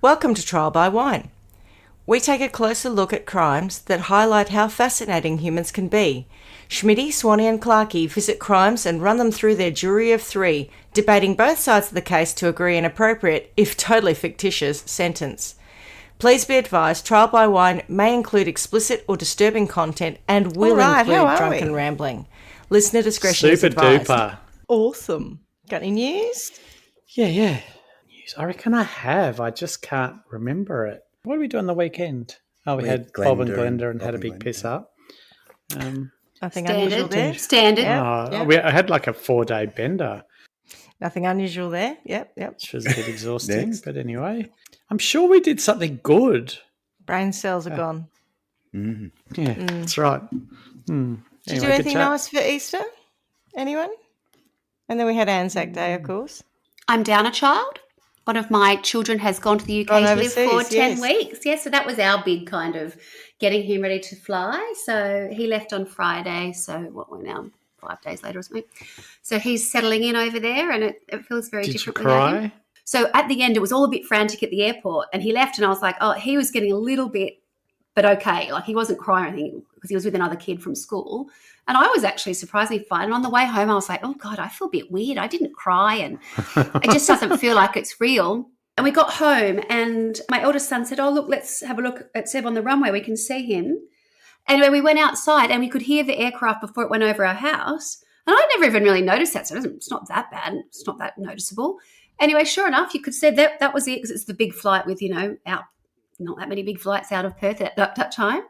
Welcome to Trial by Wine. We take a closer look at crimes that highlight how fascinating humans can be. Schmidty, Swanee and Clarkey visit crimes and run them through their jury of three, debating both sides of the case to agree an appropriate, if totally fictitious, sentence. Please be advised, Trial by Wine may include explicit or disturbing content and will include drunken rambling. Listener discretion is advised. Super duper. Awesome. Got any news? Yeah. News. I reckon I have. I just can't remember it. What did we do on the weekend? Oh, we had Bob and Glenda and had a big piss up. Nothing unusual there. Standard. I had like a 4-day bender. Nothing unusual there. Yep. Which was a bit exhausting. But anyway, I'm sure we did something good. Brain cells are gone. Mm-hmm. Yeah, that's right. Did you do anything nice for Easter? Anyone? And then we had Anzac Day, of course. I'm down a child. One of my children has gone to the UK to live for 10 weeks. Yeah, so that was our big kind of getting him ready to fly. So he left on Friday. So what we're now 5 days later or something. So he's settling in over there and it feels very different. Did you cry? So at the end, it was all a bit frantic at the airport and he left and I was like, oh, he was getting a little bit, but okay. Like he wasn't crying or anything because he was with another kid from school. And I was actually surprisingly fine. And on the way home, I was like, oh, God, I feel a bit weird. I didn't cry and it just doesn't feel like it's real. And we got home and my eldest son said, oh, look, let's have a look at Seb on the runway. We can see him. Anyway, we went outside and we could hear the aircraft before it went over our house. And I never even really noticed that. So it's not that bad. It's not that noticeable. Anyway, sure enough, you could say that was it because it's the big flight with, not that many big flights out of Perth at that time.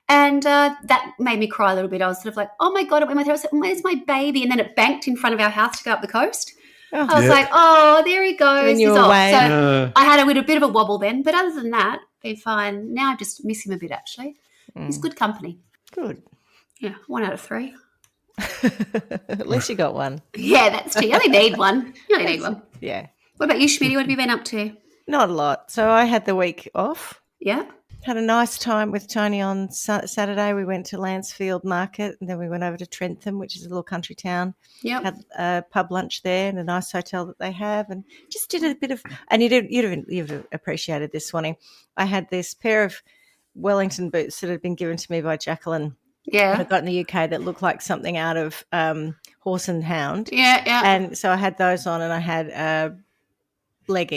And that made me cry a little bit. I was sort of like, oh, my God, it went my throat. I was like, where's my baby? And then it banked in front of our house to go up the coast. Oh, I was like, oh, there he goes. He's off. So I had a bit of a wobble then. But other than that, been fine. Now I just miss him a bit, actually. He's good company. Good. Yeah, 1 out of 3. At least you got one. Yeah, that's true. You only need one. Yeah. What about you, Schmidty? What have you been up to? Not a lot. So I had the week off. Yeah. Had a nice time with Tony on Saturday. We went to Lancefield Market and then we went over to Trentham, which is a little country town. Yep. Had a pub lunch there in a nice hotel that they have and just did a bit of – and you'd have appreciated this, Swanee. I had this pair of Wellington boots that had been given to me by Jacqueline. Yeah. I got in the UK that looked like something out of Horse and Hound. Yeah. And so I had those on and I had black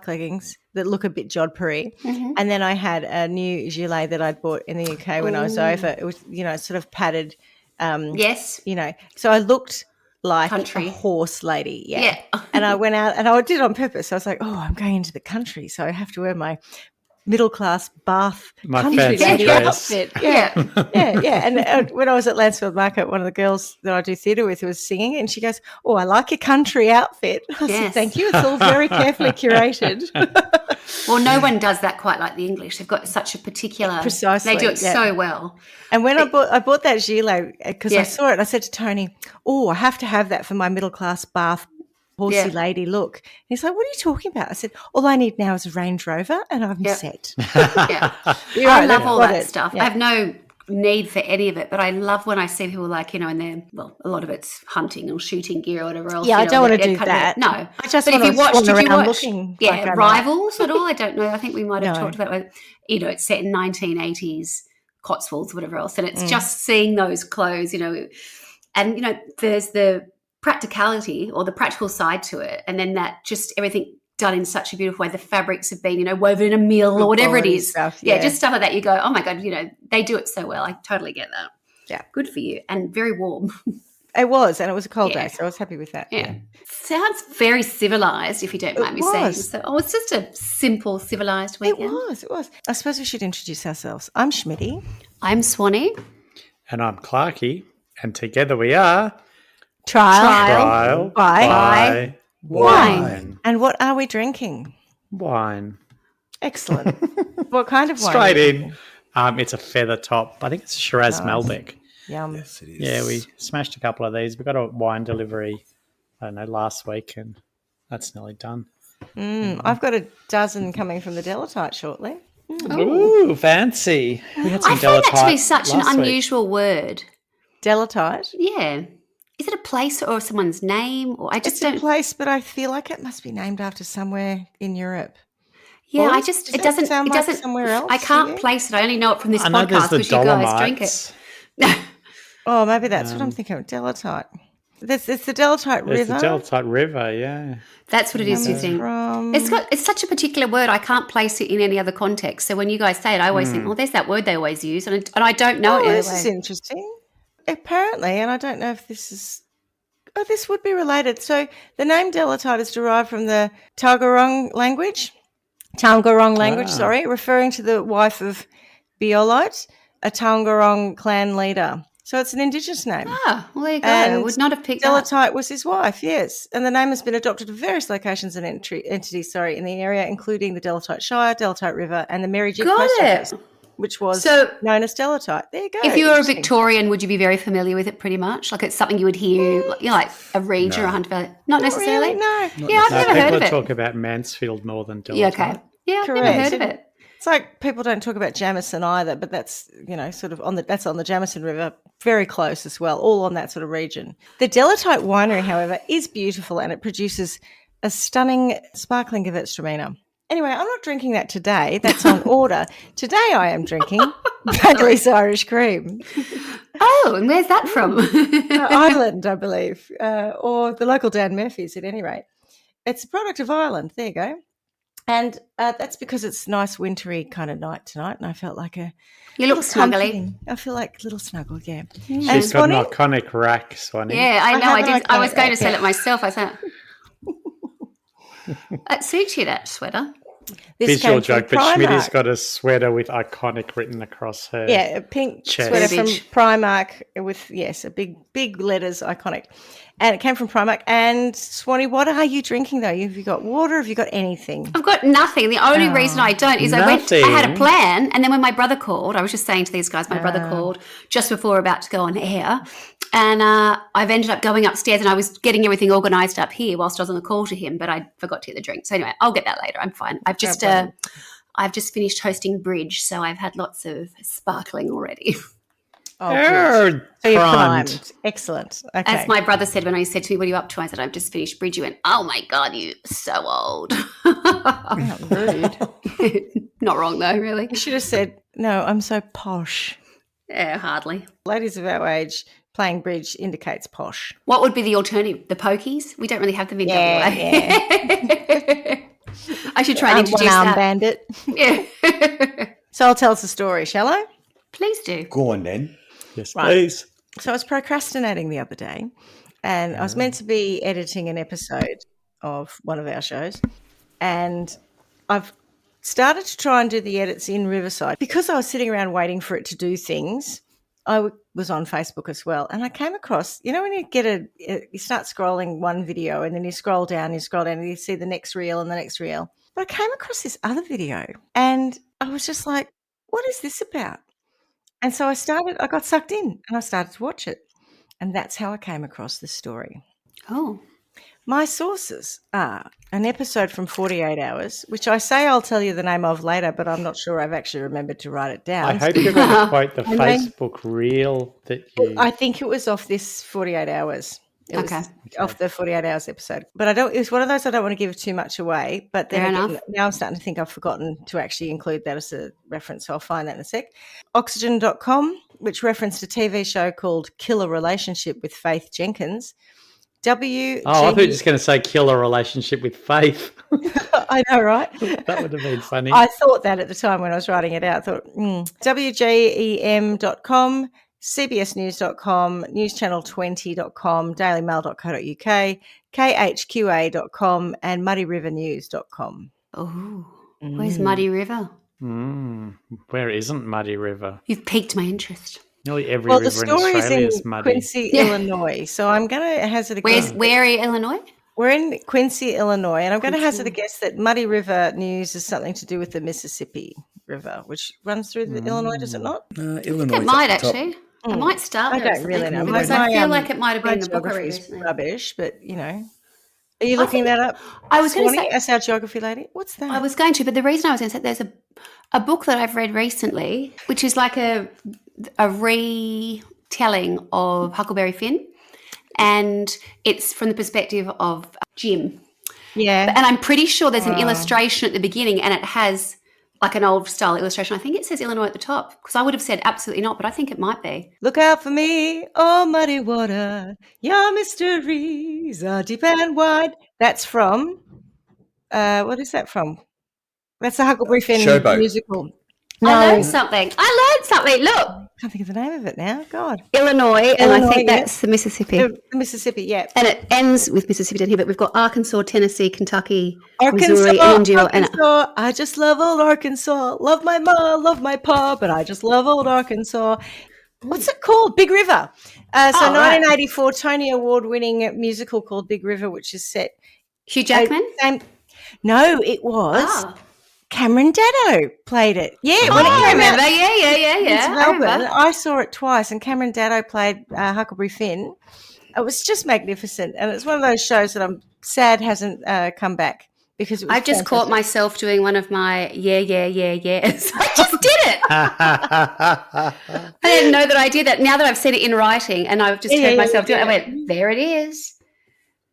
leggings that look a bit jodhpuri. Mm-hmm. And then I had a new gilet that I'd bought in the UK when I was over. It was, sort of padded. Yes. So I looked like country. A horse lady. Yeah. And I went out and I did it on purpose. I was like, I'm going into the country, so I have to wear my middle-class Bath country lady outfit. Yeah. And when I was at Lancefield Market, one of the girls that I do theatre with was singing and she goes, oh, I like your country outfit. I said, thank you. It's all very carefully curated. Well, no one does that quite like the English. They've got such a particular – precisely. They do it so well. And when I bought that gilet because I saw it, I said to Tony, I have to have that for my middle-class Bath horsey lady look. And he's like, what are you talking about? I said, all I need now is a Range Rover and I'm set. I love all that stuff. I have no need for any of it, but I love when I see people like, in their, a lot of it's hunting or shooting gear or whatever else. Yeah, I don't want to do that. No. I just want to watch around looking. Yeah, Rivals at all? I don't know. I think we might have talked about it. It's set in 1980s Cotswolds, whatever else. And it's just seeing those clothes, and, there's the practicality or the practical side to it, and then that just everything done in such a beautiful way. The fabrics have been, woven in a mill or whatever it is. Stuff, just stuff like that. You go, oh my God, they do it so well. I totally get that. Yeah, good for you, and very warm. It was, and it was a cold day, so I was happy with that. Yeah, sounds very civilised, if you don't mind me saying. So, it's just a simple, civilised weekend. It was. I suppose we should introduce ourselves. I'm Schmidty. I'm Swanee, and I'm Clarkey, and together we are. Trial by Wine. And what are we drinking? Wine. Excellent. What kind of wine? Straight in. It's a feather top. I think it's a Shiraz Malbec. Yum. Yes, it is. Yeah, we smashed a couple of these. We got a wine delivery, I don't know, last week, and that's nearly done. I've got a dozen coming from the Delatite shortly. Ooh, fancy. We had some I find that to be such an last week. unusual word. Delatite? Yeah. Is it a place or someone's name? Or It's a place, but I feel like it must be named after somewhere in Europe. Yeah, Or I just does it that doesn't sound it like doesn't. somewhere else I to can't you? place it. I only know it from this I know there's podcast the because you guys drink it. Dolomites. Oh, maybe that's what I'm thinking of. Delatite. It's the Delatite There's River. the Delatite River, yeah. That's what it is. You Comes think from. it's such a particular word. I can't place it in any other context. So when you guys say it, I always think, well, there's that word they always use, and I don't know it Oh, any this other is way. interesting. Apparently, and I don't know if this is. Oh, this would be related. So the name Delatite is derived from the Tagarong language. Sorry, referring to the wife of Beolite, a Taungurung clan leader. So it's an Indigenous name. Ah, well, there you go. And I would not have picked that. Delatite was his wife, yes. And the name has been adopted to various locations and entities in the area, including the Delatite Shire, Delatite River, and the Merry Jig Got Post it. Office, which was So- known as Delatite. There you go. If you were a Interesting. Victorian, would you be very familiar with it? Pretty much, like it's something you would hear, like a Reach or a Hunter Valley. Not necessarily. Really? No. Yeah, I've never heard of People it. talk about Mansfield more than Delatite. Yeah, okay. Yeah, I've never Correct. heard of it. It's like people don't talk about Jamison either, but that's, sort of that's on the Jamison River, very close as well, all on that sort of region. The Delatite winery, however, is beautiful and it produces a stunning sparkling Gewürztraminer. Anyway, I'm not drinking that today. That's on order. Today I am drinking Bagley's Irish Cream. Oh, and where's that from? Ireland, I believe, or the local Dan Murphy's at any rate. It's a product of Ireland. There you go. And that's because it's nice wintry kind of night tonight, and I felt like You look snuggly. comforting. I feel like a little snuggle, yeah. She's got an iconic rack, Swanee. Yeah, I know. have I an did. I was iconic going to rack, sell yeah. it myself. I thought it suits you, that sweater. This Visual came from joke, but Schmidty's Primark. got a sweater with iconic written across her. Yeah, a pink chest. sweater from Verbiage. Primark with, yes, a big letters, iconic. And it came from Primark. And Swanee, what are you drinking though? Have you got water? Have you got anything? I've got nothing. The only reason I don't is I had a Nothing? plan, and then when my brother called, I was just saying to these guys, my brother called just before we're about to go on air, and I've ended up going upstairs and I was getting everything organised up here whilst I was on the call to him, but I forgot to get the drink. So anyway, I'll get that later. I'm fine. I've just finished hosting bridge, so I've had lots of sparkling already. Oh, good. So you're primed. primed. Excellent. Okay. As my brother said when he said to me, "What are you up to?" I said, "I've just finished bridge." He went, "Oh my God, you're so old." Rude. Not wrong though, really. You should have said, no, I'm so posh. Yeah, hardly. Ladies of our age, playing bridge indicates posh. What would be the alternative? The pokies? We don't really have them in WA. I should try and introduce One-arm that. bandit. Yeah. So I'll tell us a story, shall I? Please do. Go on then. Yes, Right. please. So I was procrastinating the other day, and I was meant to be editing an episode of one of our shows, and I've started to try and do the edits in Riverside. Because I was sitting around waiting for it to do things, I was on Facebook as well, and I came across, when you get you start scrolling one video and then you scroll down and you see the next reel and the next reel. But I came across this other video and I was just like, what is this about? And so I got sucked in and I started to watch it. And that's how I came across this story. Oh. My sources are an episode from 48 Hours, which I say I'll tell you the name of later, but I'm not sure I've actually remembered to write it down. I hope you're going to quote the I mean- Facebook reel that you... I think it was off this 48 Hours. It was Okay. off the 48 Hours episode. But it was one of those I don't want to give too much away. But then Fair again, enough. now I'm starting to think I've forgotten to actually include that as a reference, so I'll find that in a sec. Oxygen.com, which referenced a TV show called Killer Relationship with Faith Jenkins. I thought you were just going to say kill a relationship with Faith. I know, right? That would have been funny. I thought that at the time when I was writing it out. I thought, WGEM.com, CBSnews.com, newschannel20.com, dailymail.co.uk, KHQA.com, and muddyrivernews.com. Oh. Where's Muddy River? Where isn't Muddy River? You've piqued my interest. Nearly every Well, the river in story is Australia in is muddy. Quincy, Yeah. Illinois. So I'm going to hazard a guess. Where are you, Illinois? We're in Quincy, Illinois, and I'm going to hazard a guess that Muddy River News is something to do with the Mississippi River, which runs through the Illinois, does it not? Illinois. It might actually. I might start I there or don't really something, know. because I feel like it might have my been the book I read geography's recently. rubbish, but Are you looking that up? I was going to Swanee, say, as our geography lady? What's that? I was going to, but the reason I was going to say, there's a book that I've read recently, which is like a retelling of Huckleberry Finn, and it's from the perspective of Jim. Yeah. And I'm pretty sure there's an illustration at the beginning and it has like an old style illustration. I think it says Illinois at the top because I would have said absolutely not, but I think it might be. Look out for me, oh muddy water, your mysteries are deep and wide. That's from, what is that from? That's the Huckleberry Finn Showboat. musical. No. I learned something. Look. I can't think of the name of it now. God. Illinois, and I think that's the Mississippi. The Mississippi, yeah. And it ends with Mississippi down here, but we've got Arkansas, Tennessee, Kentucky, Missouri, and Arkansas. I just love old Arkansas. Love my ma, love my pa, but I just love old Arkansas. What's it called? Big River. 1984 Tony Award-winning musical called Big River, which is set. Hugh Jackman? No, it was. Cameron Daddo played it. Yeah, when it came out. Yeah. Melbourne, I saw it twice, and Cameron Daddo played Huckleberry Finn. It was just magnificent, and it's one of those shows that I'm sad hasn't come back because it was I've just caught myself doing one of my yes. I just did it. I didn't know that I did that. Now that I've seen it in writing, and I've just heard myself do it, I went, there it is.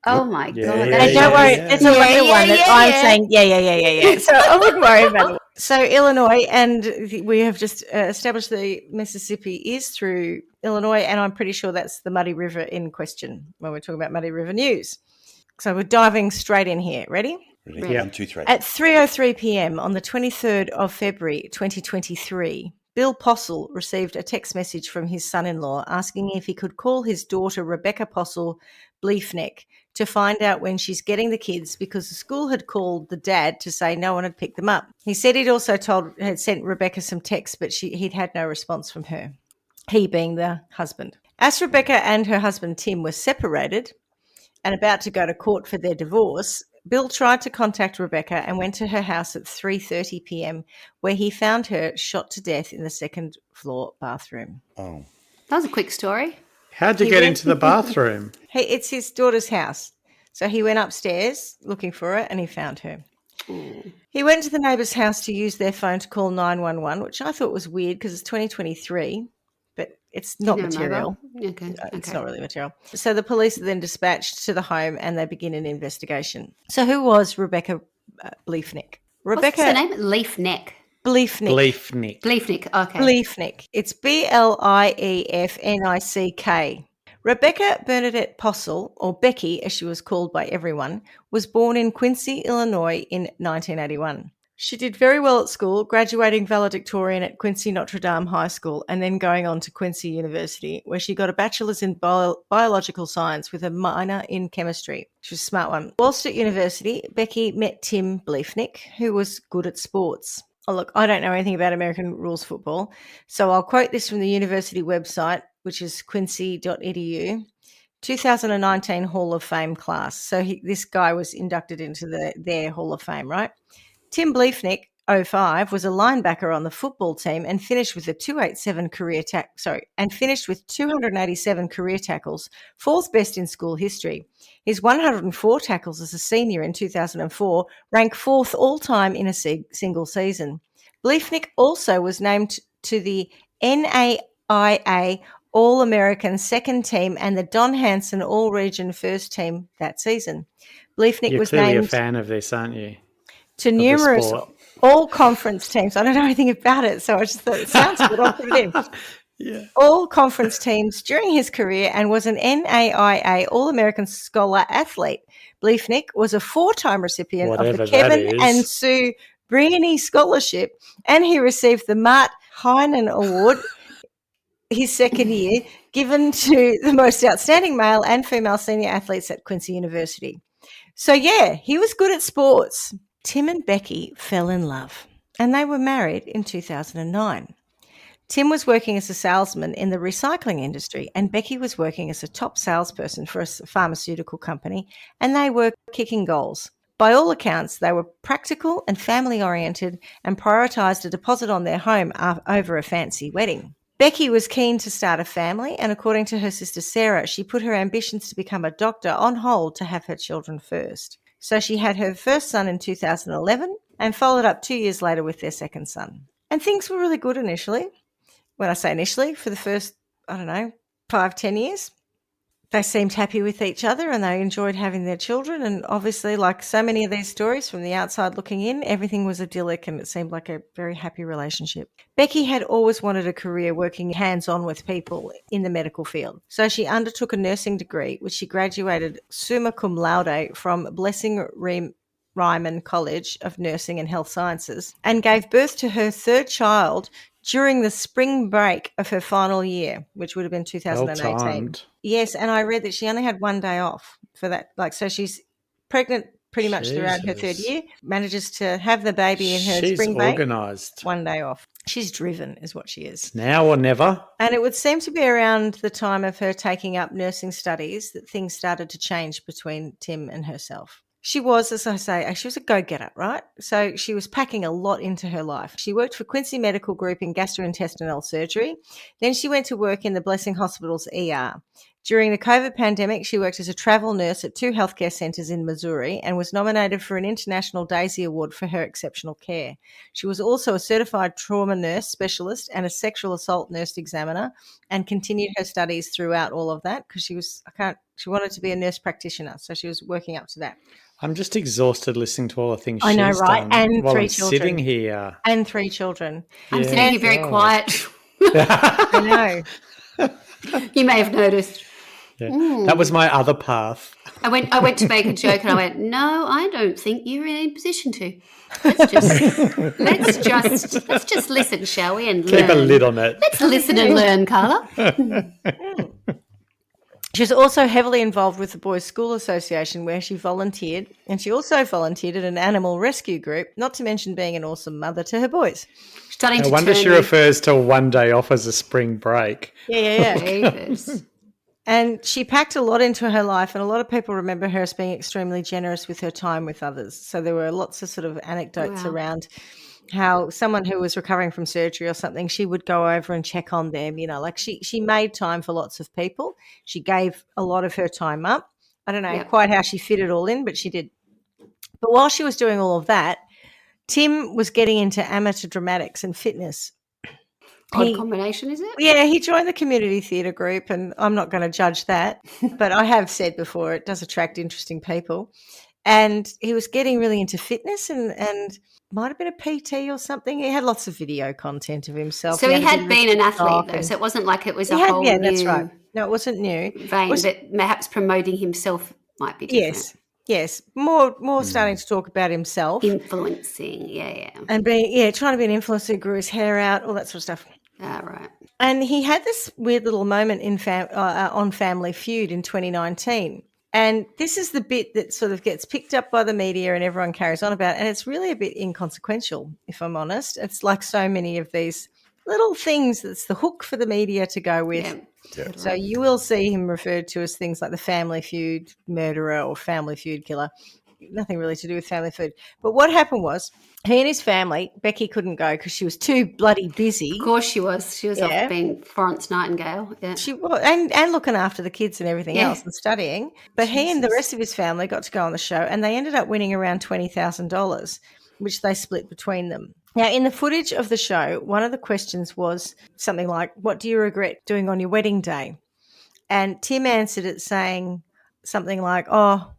Oh my God. Don't worry, it's a little one that I'm saying, yeah. So I wouldn't worry about it. So Illinois, and we have just established the Mississippi is through Illinois, and I'm pretty sure that's the Muddy River in question when we're talking about Muddy River news. So we're diving straight in here. Ready? Ready? 1, 2, 3. At 3:03 p.m. on the 23rd of February 2023, Bill Postle received a text message from his son-in-law asking if he could call his daughter Rebecca Postle Bliefnick to find out when she's getting the kids because the school had called the dad to say no one had picked them up. He said he'd also had sent Rebecca some texts, but he'd had no response from her, he being the husband. As Rebecca and her husband Tim were separated and about to go to court for their divorce, Bill tried to contact Rebecca and went to her house at 3:30 p.m. where he found her shot to death in the second floor bathroom. Oh. That was a quick story. How'd you get into the bathroom? It's his daughter's house. So he went upstairs looking for her and he found her. He went to the neighbour's house to use their phone to call 911, which I thought was weird because it's 2023, but it's not material. Okay. It's not really material. So the police are then dispatched to the home and they begin an investigation. So who was Rebecca Bliefnick? What's her name? Bliefnick. Bliefnick. Okay. Bliefnick. It's Bliefnick. Rebecca Bernadette Postle, or Becky as she was called by everyone, was born in Quincy, Illinois in 1981. She did very well at school, graduating valedictorian at Quincy Notre Dame High School and then going on to Quincy University, where she got a bachelor's in biological science with a minor in chemistry. She was a smart one. Whilst at university, Becky met Tim Bliefnick, who was good at sports. Oh, look, I don't know anything about American rules football, so I'll quote this from the university website, which is quincy.edu, 2019 Hall of Fame class. So this guy was inducted into their Hall of Fame, right? Tim Bliefnick, 05, was a linebacker on the football team and finished with 287 career tackles, fourth best in school history. His 104 tackles as a senior in 2004 ranked fourth all-time in a single season. Bliefnick also was named to the NAIA All-American second team and the Don Hanson All-Region first team that season. Bliefnick was named... You're clearly a fan of this, aren't you? To numerous all-conference teams. I don't know anything about it, so I just thought it sounds good. I'll put it in. Yeah. All conference teams during his career and was an NAIA All-American Scholar Athlete. Bliefnick was a 4-time recipient of the Kevin and Sue Briany Scholarship, and he received the Mart Heinen Award his second year, given to the most outstanding male and female senior athletes at Quincy University. So, yeah, he was good at sports. Tim and Becky fell in love, and they were married in 2009. Tim was working as a salesman in the recycling industry, and Becky was working as a top salesperson for a pharmaceutical company, and they were kicking goals. By all accounts, they were practical and family-oriented and prioritised a deposit on their home over a fancy wedding. Becky was keen to start a family, and according to her sister Sarah, she put her ambitions to become a doctor on hold to have her children first. So she had her first son in 2011 and followed up 2 years later with their second son. And things were really good initially. When I say initially, for the first, 5-10 years. they seemed happy with each other and they enjoyed having their children. And obviously, like so many of these stories from the outside looking in, everything was idyllic and it seemed like a very happy relationship. Becky had always wanted a career working hands-on with people in the medical field. So she undertook a nursing degree, which she graduated summa cum laude from Blessing Ryman College of Nursing and Health Sciences, and gave birth to her third child during the spring break of her final year, which would have been 2018. Well-timed. Yes, and I read that she only had one day off for that. Like, so she's pregnant pretty much throughout her third year, manages to have the baby in her spring break. She's organised. One day off. She's driven is what she is. Now or never. And it would seem to be around the time of her taking up nursing studies that things started to change between Tim and herself. She was, as I say, she was a go-getter, right? So she was packing a lot into her life. She worked for Quincy Medical Group in gastrointestinal surgery. Then she went to work in the Blessing Hospital's ER. During the COVID pandemic, she worked as a travel nurse at 2 healthcare centres in Missouri and was nominated for an International Daisy Award for her exceptional care. She was also a certified trauma nurse specialist and a sexual assault nurse examiner, and continued her studies throughout all of that because she wanted to be a nurse practitioner, so she was working up to that. I'm just exhausted listening to all the things I know, she's right? done And while 3 I'm children. sitting here. And 3 children. I'm sitting here very quiet. I know. You may have noticed. Yeah. That was my other path. I went to make a joke and I went, no, I don't think you're in a position to. Let's just listen, shall we? And keep learn. a lid on it. Let's listen and learn, Carla. She was also heavily involved with the Boys School Association where she volunteered, and she also volunteered at an animal rescue group, not to mention being an awesome mother to her boys. No wonder she refers to one day off as a spring break. Yeah. And she packed a lot into her life, and a lot of people remember her as being extremely generous with her time with others. So there were lots of sort of anecdotes around how someone who was recovering from surgery or something, she would go over and check on them, like she made time for lots of people. She gave a lot of her time up. I don't know quite how she fit it all in, but she did. But while she was doing all of that, Tim was getting into amateur dramatics and fitness. Odd combination, is it? Yeah, he joined the community theatre group, and I'm not going to judge that, but I have said before it does attract interesting people. And he was getting really into fitness and might have been a PT or something. He had lots of video content of himself. So he had been an athlete, though, so it wasn't like it was a whole new that's right. No, it wasn't new. Vein, but perhaps promoting himself might be different. Yes. More starting to talk about himself. Influencing, And trying to be an influencer, grew his hair out, all that sort of stuff. Right. And he had this weird little moment on Family Feud in 2019. And this is the bit that sort of gets picked up by the media and everyone carries on about. And it's really a bit inconsequential, if I'm honest. It's like so many of these little things that's the hook for the media to go with. Yeah. So you will see him referred to as things like the Family Feud murderer or Family Feud killer. Nothing really to do with Family Feud. But what happened was he and his family, Becky couldn't go because she was too bloody busy. Of course she was. She was off being Florence Nightingale. Yeah. She was, and looking after the kids and everything else and studying. But he and the rest of his family got to go on the show, and they ended up winning around $20,000, which they split between them. Now, in the footage of the show, one of the questions was something like, what do you regret doing on your wedding day? And Tim answered it saying something like, oh,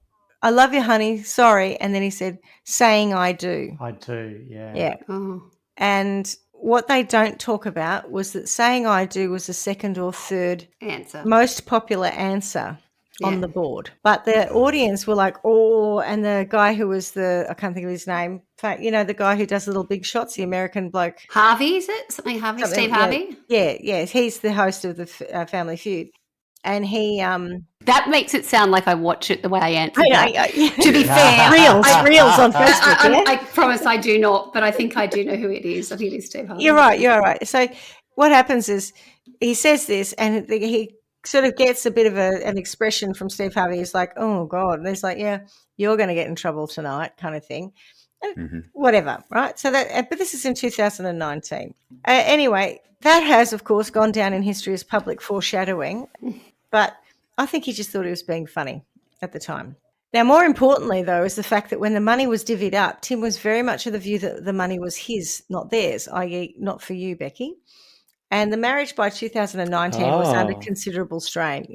I love you, honey, sorry. And then he said, saying I do. I do, yeah. Yeah. Oh. And what they don't talk about was that saying I do was the second or third answer, most popular answer on the board. But the audience were like, oh, and the guy who was I can't think of his name, the guy who does little big shots, the American bloke. Harvey, is it? Harvey? Steve Harvey? Yeah. He's the host of the Family Feud. And he that makes it sound like I watch it the way I answer. To be fair, reels on Facebook. I promise I do not, but I think I do know who it is. I think it's Steve Harvey. You're right. So what happens is he says this, and he sort of gets a bit of an expression from Steve Harvey. He's like, "Oh God," and he's like, "Yeah, you're going to get in trouble tonight," kind of thing. Whatever, right? So but this is in 2019. Anyway, that has, of course, gone down in history as public foreshadowing. But I think he just thought he was being funny at the time. Now, more importantly, though, is the fact that when the money was divvied up, Tim was very much of the view that the money was his, not theirs, i.e. not for you, Becky. And the marriage by 2019 was under considerable strain,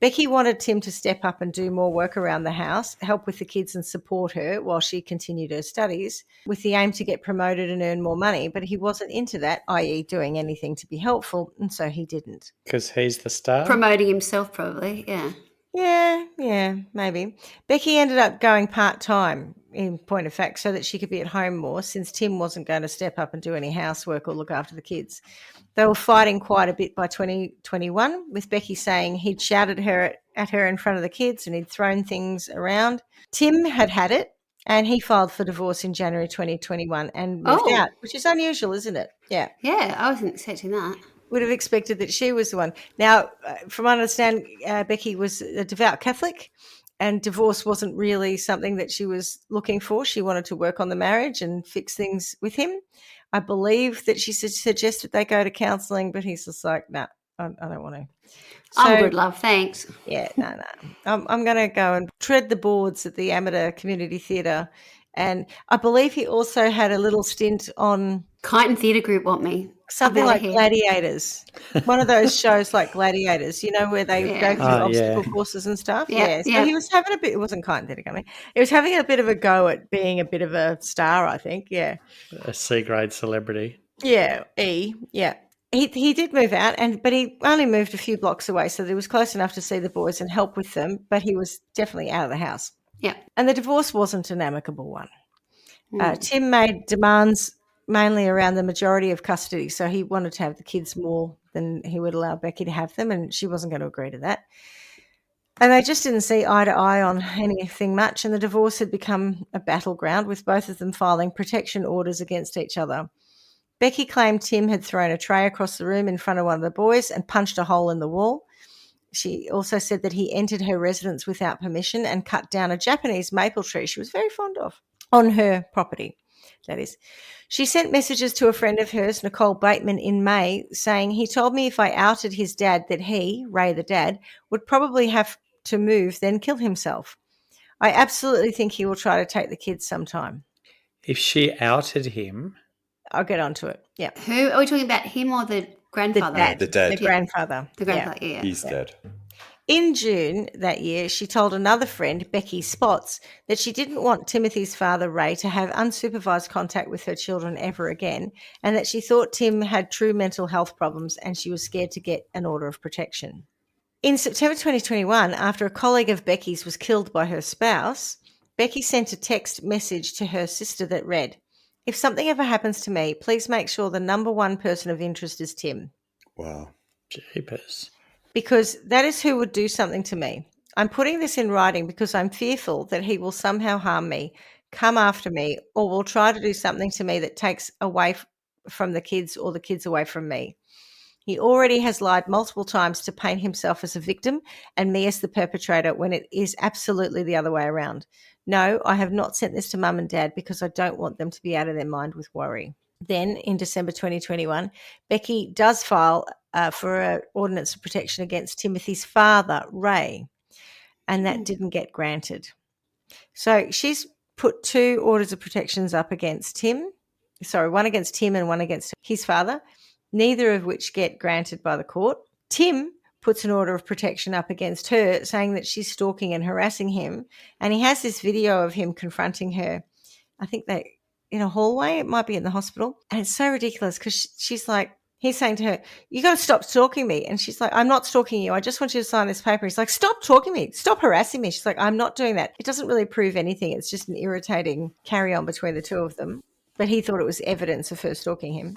Becky wanted Tim to step up and do more work around the house, help with the kids and support her while she continued her studies, with the aim to get promoted and earn more money. But he wasn't into that, i.e. doing anything to be helpful, and so he didn't. Because he's the star? Promoting himself, probably, yeah. Yeah, maybe. Becky ended up going part-time, in point of fact, so that she could be at home more, since Tim wasn't going to step up and do any housework or look after the kids. They were fighting quite a bit by 2021, with Becky saying he'd shouted at her in front of the kids and he'd thrown things around. Tim had it, and he filed for divorce in January 2021 and moved out, which is unusual, isn't it? Yeah. Yeah, I wasn't expecting that. Would have expected that she was the one. Now, from what I understand, Becky was a devout Catholic, and divorce wasn't really something that she was looking for. She wanted to work on the marriage and fix things with him. I believe that she suggested they go to counselling, but he's just like, no, I don't want to. So, I'm good, love. Thanks. Yeah, no. I'm going to go and tread the boards at the Amateur Community Theatre. And I believe he also had a little stint on Kyneton Theatre Group want me. something like Gladiators. One of those shows like Gladiators, where they go through obstacle courses and stuff. So he was having a bit, it wasn't Kyneton Theatre Company. He was having a bit of a go at being a bit of a star, I think. Yeah. A C-grade celebrity. Yeah, yeah. He did move out, but he only moved a few blocks away, so he was close enough to see the boys and help with them, but he was definitely out of the house. Yeah. And the divorce wasn't an amicable one. Tim made demands mainly around the majority of custody, so he wanted to have the kids more than he would allow Becky to have them, and she wasn't going to agree to that. And they just didn't see eye to eye on anything much, and the divorce had become a battleground, with both of them filing protection orders against each other. Becky claimed Tim had thrown a tray across the room in front of one of the boys and punched a hole in the wall. She also said that he entered her residence without permission and cut down a Japanese maple tree she was very fond of on her property, that is. She sent messages to a friend of hers, Nicole Bateman, in May, saying, he told me if I outed his dad that he, Ray the dad, would probably have to move, then kill himself. I absolutely think he will try to take the kids sometime. If she outed him... I'll get onto it. Yeah. Who are we talking about? Him or the grandfather? The dad. The grandfather. The grandfather. Yeah. He's dead. In June that year, she told another friend, Becky Spots, that she didn't want Timothy's father, Ray, to have unsupervised contact with her children ever again, and that she thought Tim had true mental health problems and she was scared to get an order of protection. In September 2021, after a colleague of Becky's was killed by her spouse, Becky sent a text message to her sister that read, if something ever happens to me, please make sure the number one person of interest is Tim. Wow. Jeepers. Because that is who would do something to me. I'm putting this in writing because I'm fearful that he will somehow harm me, come after me, or will try to do something to me that takes away from the kids or the kids away from me. He already has lied multiple times to paint himself as a victim and me as the perpetrator when it is absolutely the other way around. No, I have not sent this to Mum and Dad because I don't want them to be out of their mind with worry. Then, in December 2021, Becky does file for an ordinance of protection against Timothy's father, Ray, and that didn't get granted. So she's put two orders of protections up against Tim. Sorry, one against Tim and one against his father, neither of which get granted by the court. Tim puts an order of protection up against her, saying that she's stalking and harassing him. And he has this video of him confronting her. I think that in a hallway, it might be in the hospital. And it's so ridiculous because she's like, he's saying to her, you got to stop stalking me. And she's like, I'm not stalking you. I just want you to sign this paper. He's like, stop talking to me. Stop harassing me. She's like, I'm not doing that. It doesn't really prove anything. It's just an irritating carry on between the two of them. But he thought it was evidence of her stalking him.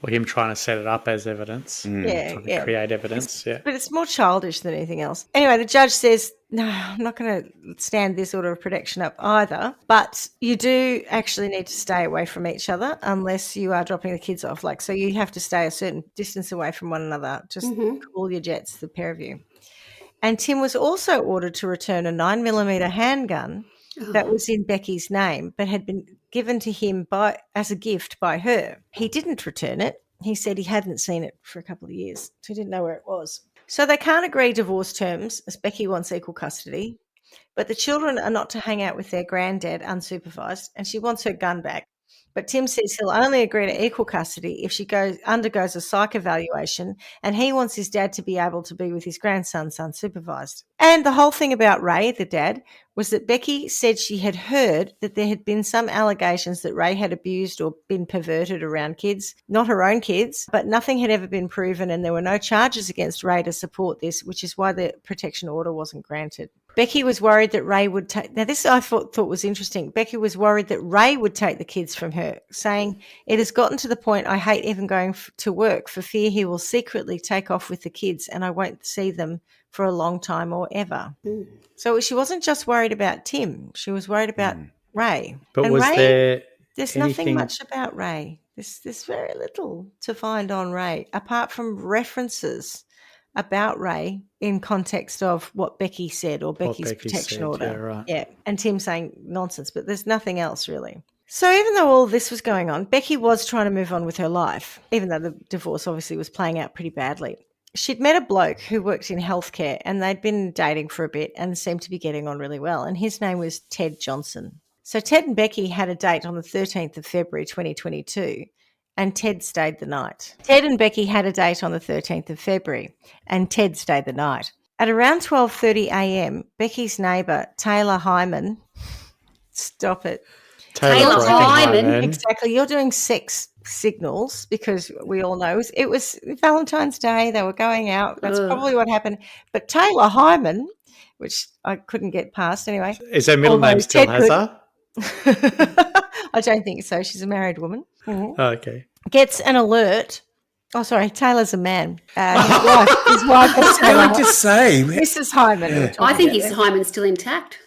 Or him trying to set it up as evidence. Trying to create evidence, But it's more childish than anything else. Anyway, the judge says, no, I'm not going to stand this order of protection up either, but you do actually need to stay away from each other unless you are dropping the kids off. So you have to stay a certain distance away from one another. Just cool your jets, the pair of you. And Tim was also ordered to return a 9mm handgun that was in Becky's name but had been given to him as a gift by her. He didn't return it. He said he hadn't seen it for a couple of years, so he didn't know where it was. So they can't agree divorce terms as Becky wants equal custody, but the children are not to hang out with their granddad unsupervised and she wants her gun back. But Tim says he'll only agree to equal custody if she undergoes a psych evaluation, and he wants his dad to be able to be with his grandsons unsupervised. And the whole thing about Ray, the dad, was that Becky said she had heard that there had been some allegations that Ray had abused or been perverted around kids, not her own kids, but nothing had ever been proven, and there were no charges against Ray to support this, which is why the protection order wasn't granted. Becky was worried that Ray would take... Now, this I thought was interesting. Becky was worried that Ray would take the kids from her, saying, "It has gotten to the point I hate even going to work for fear he will secretly take off with the kids and I won't see them for a long time or ever." Mm. So she wasn't just worried about Tim. She was worried about Ray. But and was Ray, there's anything... nothing much about Ray. There's very little to find on Ray, apart from references about Ray in context of what Becky said or Becky's protection order. Yeah, right. Yeah, and Tim saying nonsense, but there's nothing else really. So even though all this was going on, Becky was trying to move on with her life, even though the divorce obviously was playing out pretty badly. She'd met a bloke who worked in healthcare and they'd been dating for a bit and seemed to be getting on really well, and his name was Ted Johnson. So Ted and Becky had a date on the 13th of February 2022, and Ted stayed the night. Ted and Becky had a date on the 13th of February, and Ted stayed the night. At around 12:30 a.m., Becky's neighbour, Taylor Hyman, stop it. Taylor Hyman. Exactly. You're doing sex signals because we all know it was Valentine's Day. They were going out. That's probably what happened. But Taylor Hyman, which I couldn't get past anyway. Is her middle name still Hazza? I don't think so. She's a married woman. Mm-hmm. Oh, okay. Gets an alert. Oh, sorry. Taylor's a man. His wife is Taylor. Just say Mrs. Hyman. Yeah. I think his Hyman's still intact.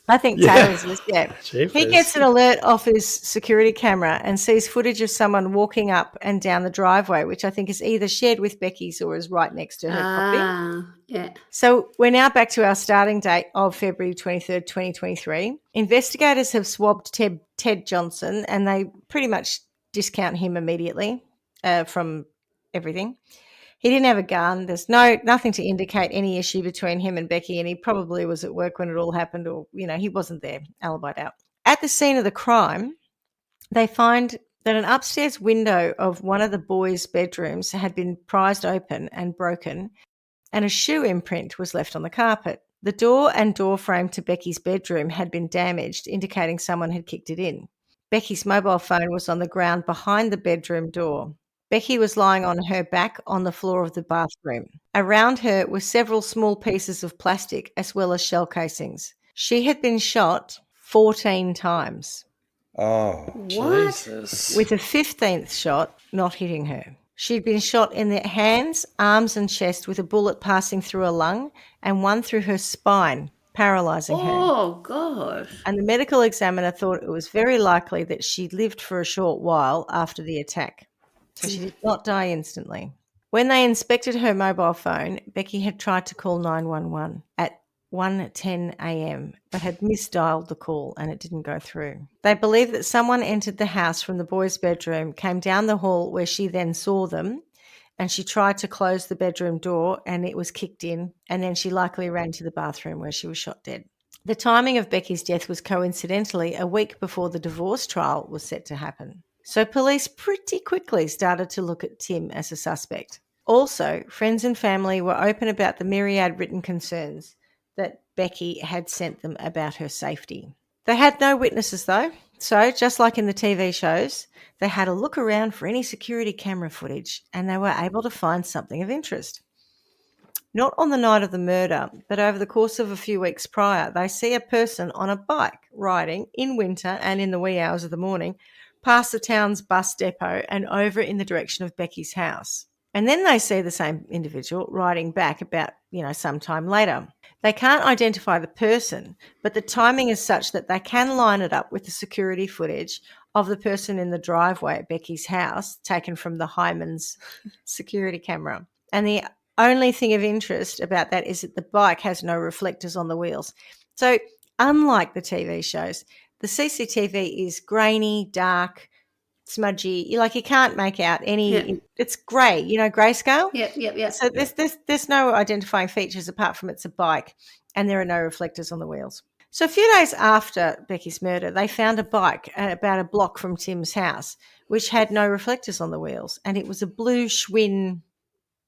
I think Taylor's is, yeah. He gets an alert off his security camera and sees footage of someone walking up and down the driveway, which I think is either shared with Becky's or is right next to her property. Yeah. So we're now back to our starting date of February 23rd, 2023. Investigators have swabbed Ted Johnson and they pretty much discount him immediately from everything. He didn't have a gun. There's nothing to indicate any issue between him and Becky, and he probably was at work when it all happened, or, he wasn't there, alibied out. At the scene of the crime, they find that an upstairs window of one of the boys' bedrooms had been prized open and broken, and a shoe imprint was left on the carpet. The door and door frame to Becky's bedroom had been damaged, indicating someone had kicked it in. Becky's mobile phone was on the ground behind the bedroom door. Becky was lying on her back on the floor of the bathroom. Around her were several small pieces of plastic as well as shell casings. She had been shot 14 times. Oh, what? Jesus. With a 15th shot not hitting her. She'd been shot in the hands, arms and chest with a bullet passing through a lung and one through her spine, paralysing her. Oh, gosh. And the medical examiner thought it was very likely that she'd lived for a short while after the attack. So she did not die instantly. When they inspected her mobile phone, Becky had tried to call 911 at 1:10 a.m. but had misdialed the call and it didn't go through. They believe that someone entered the house from the boys' bedroom, came down the hall where she then saw them, and she tried to close the bedroom door and it was kicked in, and then she likely ran to the bathroom where she was shot dead. The timing of Becky's death was coincidentally a week before the divorce trial was set to happen. So police pretty quickly started to look at Tim as a suspect. Also, friends and family were open about the myriad written concerns that Becky had sent them about her safety. They had no witnesses though, so just like in the TV shows, they had a look around for any security camera footage and they were able to find something of interest. Not on the night of the murder, but over the course of a few weeks prior, they see a person on a bike riding in winter and in the wee hours of the morning past the town's bus depot and over in the direction of Becky's house. And then they see the same individual riding back about, some time later. They can't identify the person, but the timing is such that they can line it up with the security footage of the person in the driveway at Becky's house taken from the Hyman's security camera. And the only thing of interest about that is that the bike has no reflectors on the wheels. So unlike the TV shows, the CCTV is grainy, dark, smudgy. You can't make out any. It's grey, grayscale. Yeah. So there's no identifying features apart from it's a bike, and there are no reflectors on the wheels. So a few days after Becky's murder, they found a bike about a block from Tim's house, which had no reflectors on the wheels, and it was a blue Schwinn,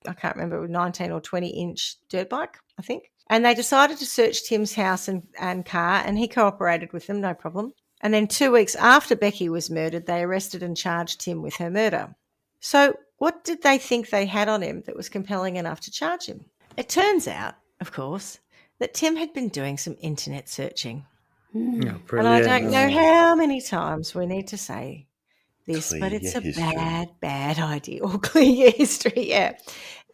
I can't remember, 19 or 20-inch dirt bike, I think. And they decided to search Tim's house and car, and he cooperated with them, no problem. And then 2 weeks after Becky was murdered, they arrested and charged Tim with her murder. So what did they think they had on him that was compelling enough to charge him? It turns out, of course, that Tim had been doing some internet searching. Oh, And I don't know how many times we need to say this, Clear but it's your a history. bad idea. Or clear your history, yeah.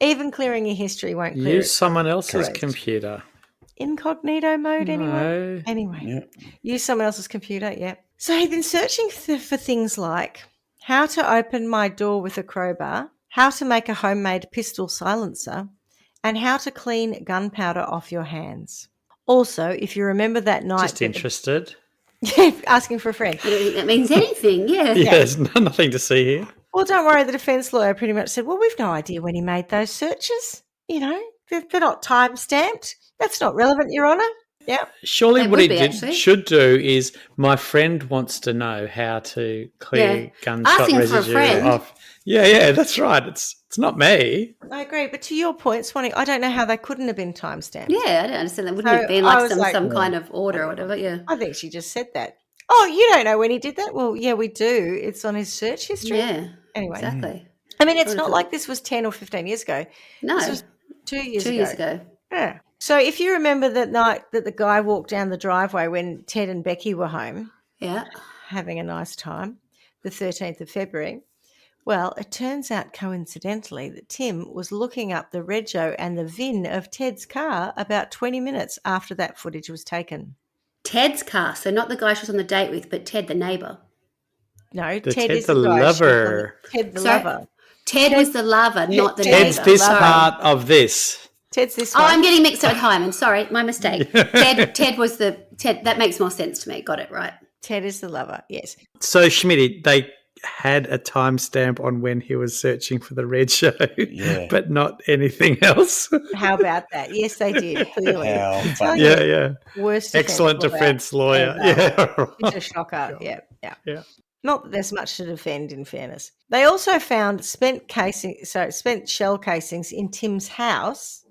Even clearing your history won't clear Use it. someone else's Correct. computer. Incognito mode, anyone? No. Anyway, Yeah. use someone else's computer, yeah. So he'd been searching for things like how to open my door with a crowbar, how to make a homemade pistol silencer, and how to clean gunpowder off your hands. Also, if you remember that night... Just interested. asking for a friend. I don't think that means anything. Yeah. Yeah, there's nothing to see here. Well, don't worry, the defence lawyer pretty much said, well, we've no idea when he made those searches. You know, they're not time-stamped. That's not relevant, Your Honour. Yeah. Surely They what would he be, actually. should do is, my friend wants to know how to clear gunshot Asking for a residue friend. off. Yeah, that's right. It's not me. I agree. But to your point, Swanee, I don't know how they couldn't have been time-stamped. Yeah, I don't understand. That wouldn't So have been I like was like, some kind of order or whatever. Yeah. I think she just said that. Oh, you don't know when he did that? Well, yeah, we do. It's on his search history. Yeah. Anyway. Exactly. I mean, it's not like this was 10 or 15 years ago. No. This was 2 years 2 ago. years ago. Yeah. So if you remember that night that the guy walked down the driveway when Ted and Becky were home Yeah. having a nice time, the 13th of February, well, it turns out coincidentally that Tim was looking up the rego and the VIN of Ted's car about 20 minutes after that footage was taken. Ted's car. So not the guy she was on the date with, but Ted the neighbour. No, The Ted Ted is the the guy. lover. Ted the Sorry? lover. Ted was the lover, not the Ted's neighbour. this Sorry. part of this. Ted's this Oh, one. I'm getting mixed up with Hyman. Sorry, my mistake. Ted was the Ted. That makes more sense to me. Got it right. Ted is the lover, yes. So, Schmidty, they had a timestamp on when he was searching for the red show, Yeah. but not anything else. How about that? Yes, they did, clearly. How I'm funny. telling you, Yeah. Worst Excellent defense lawyer. ever. Yeah. It's a shocker. Yeah. Yeah. Not that there's much to defend, in fairness. They also found spent shell casings in Tim's house,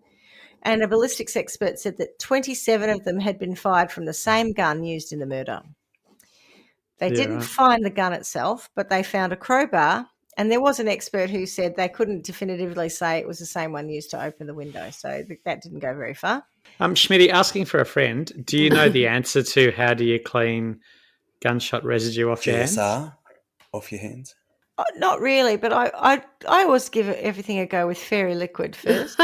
and a ballistics expert said that 27 of them had been fired from the same gun used in the murder. They didn't find the gun itself, but they found a crowbar, and there was an expert who said they couldn't definitively say it was the same one used to open the window, so that didn't go very far. Schmidty, asking for a friend, do you know the answer to how do you clean gunshot residue off your hands? GSR off your hands. Not really, but I always give everything a go with fairy liquid first.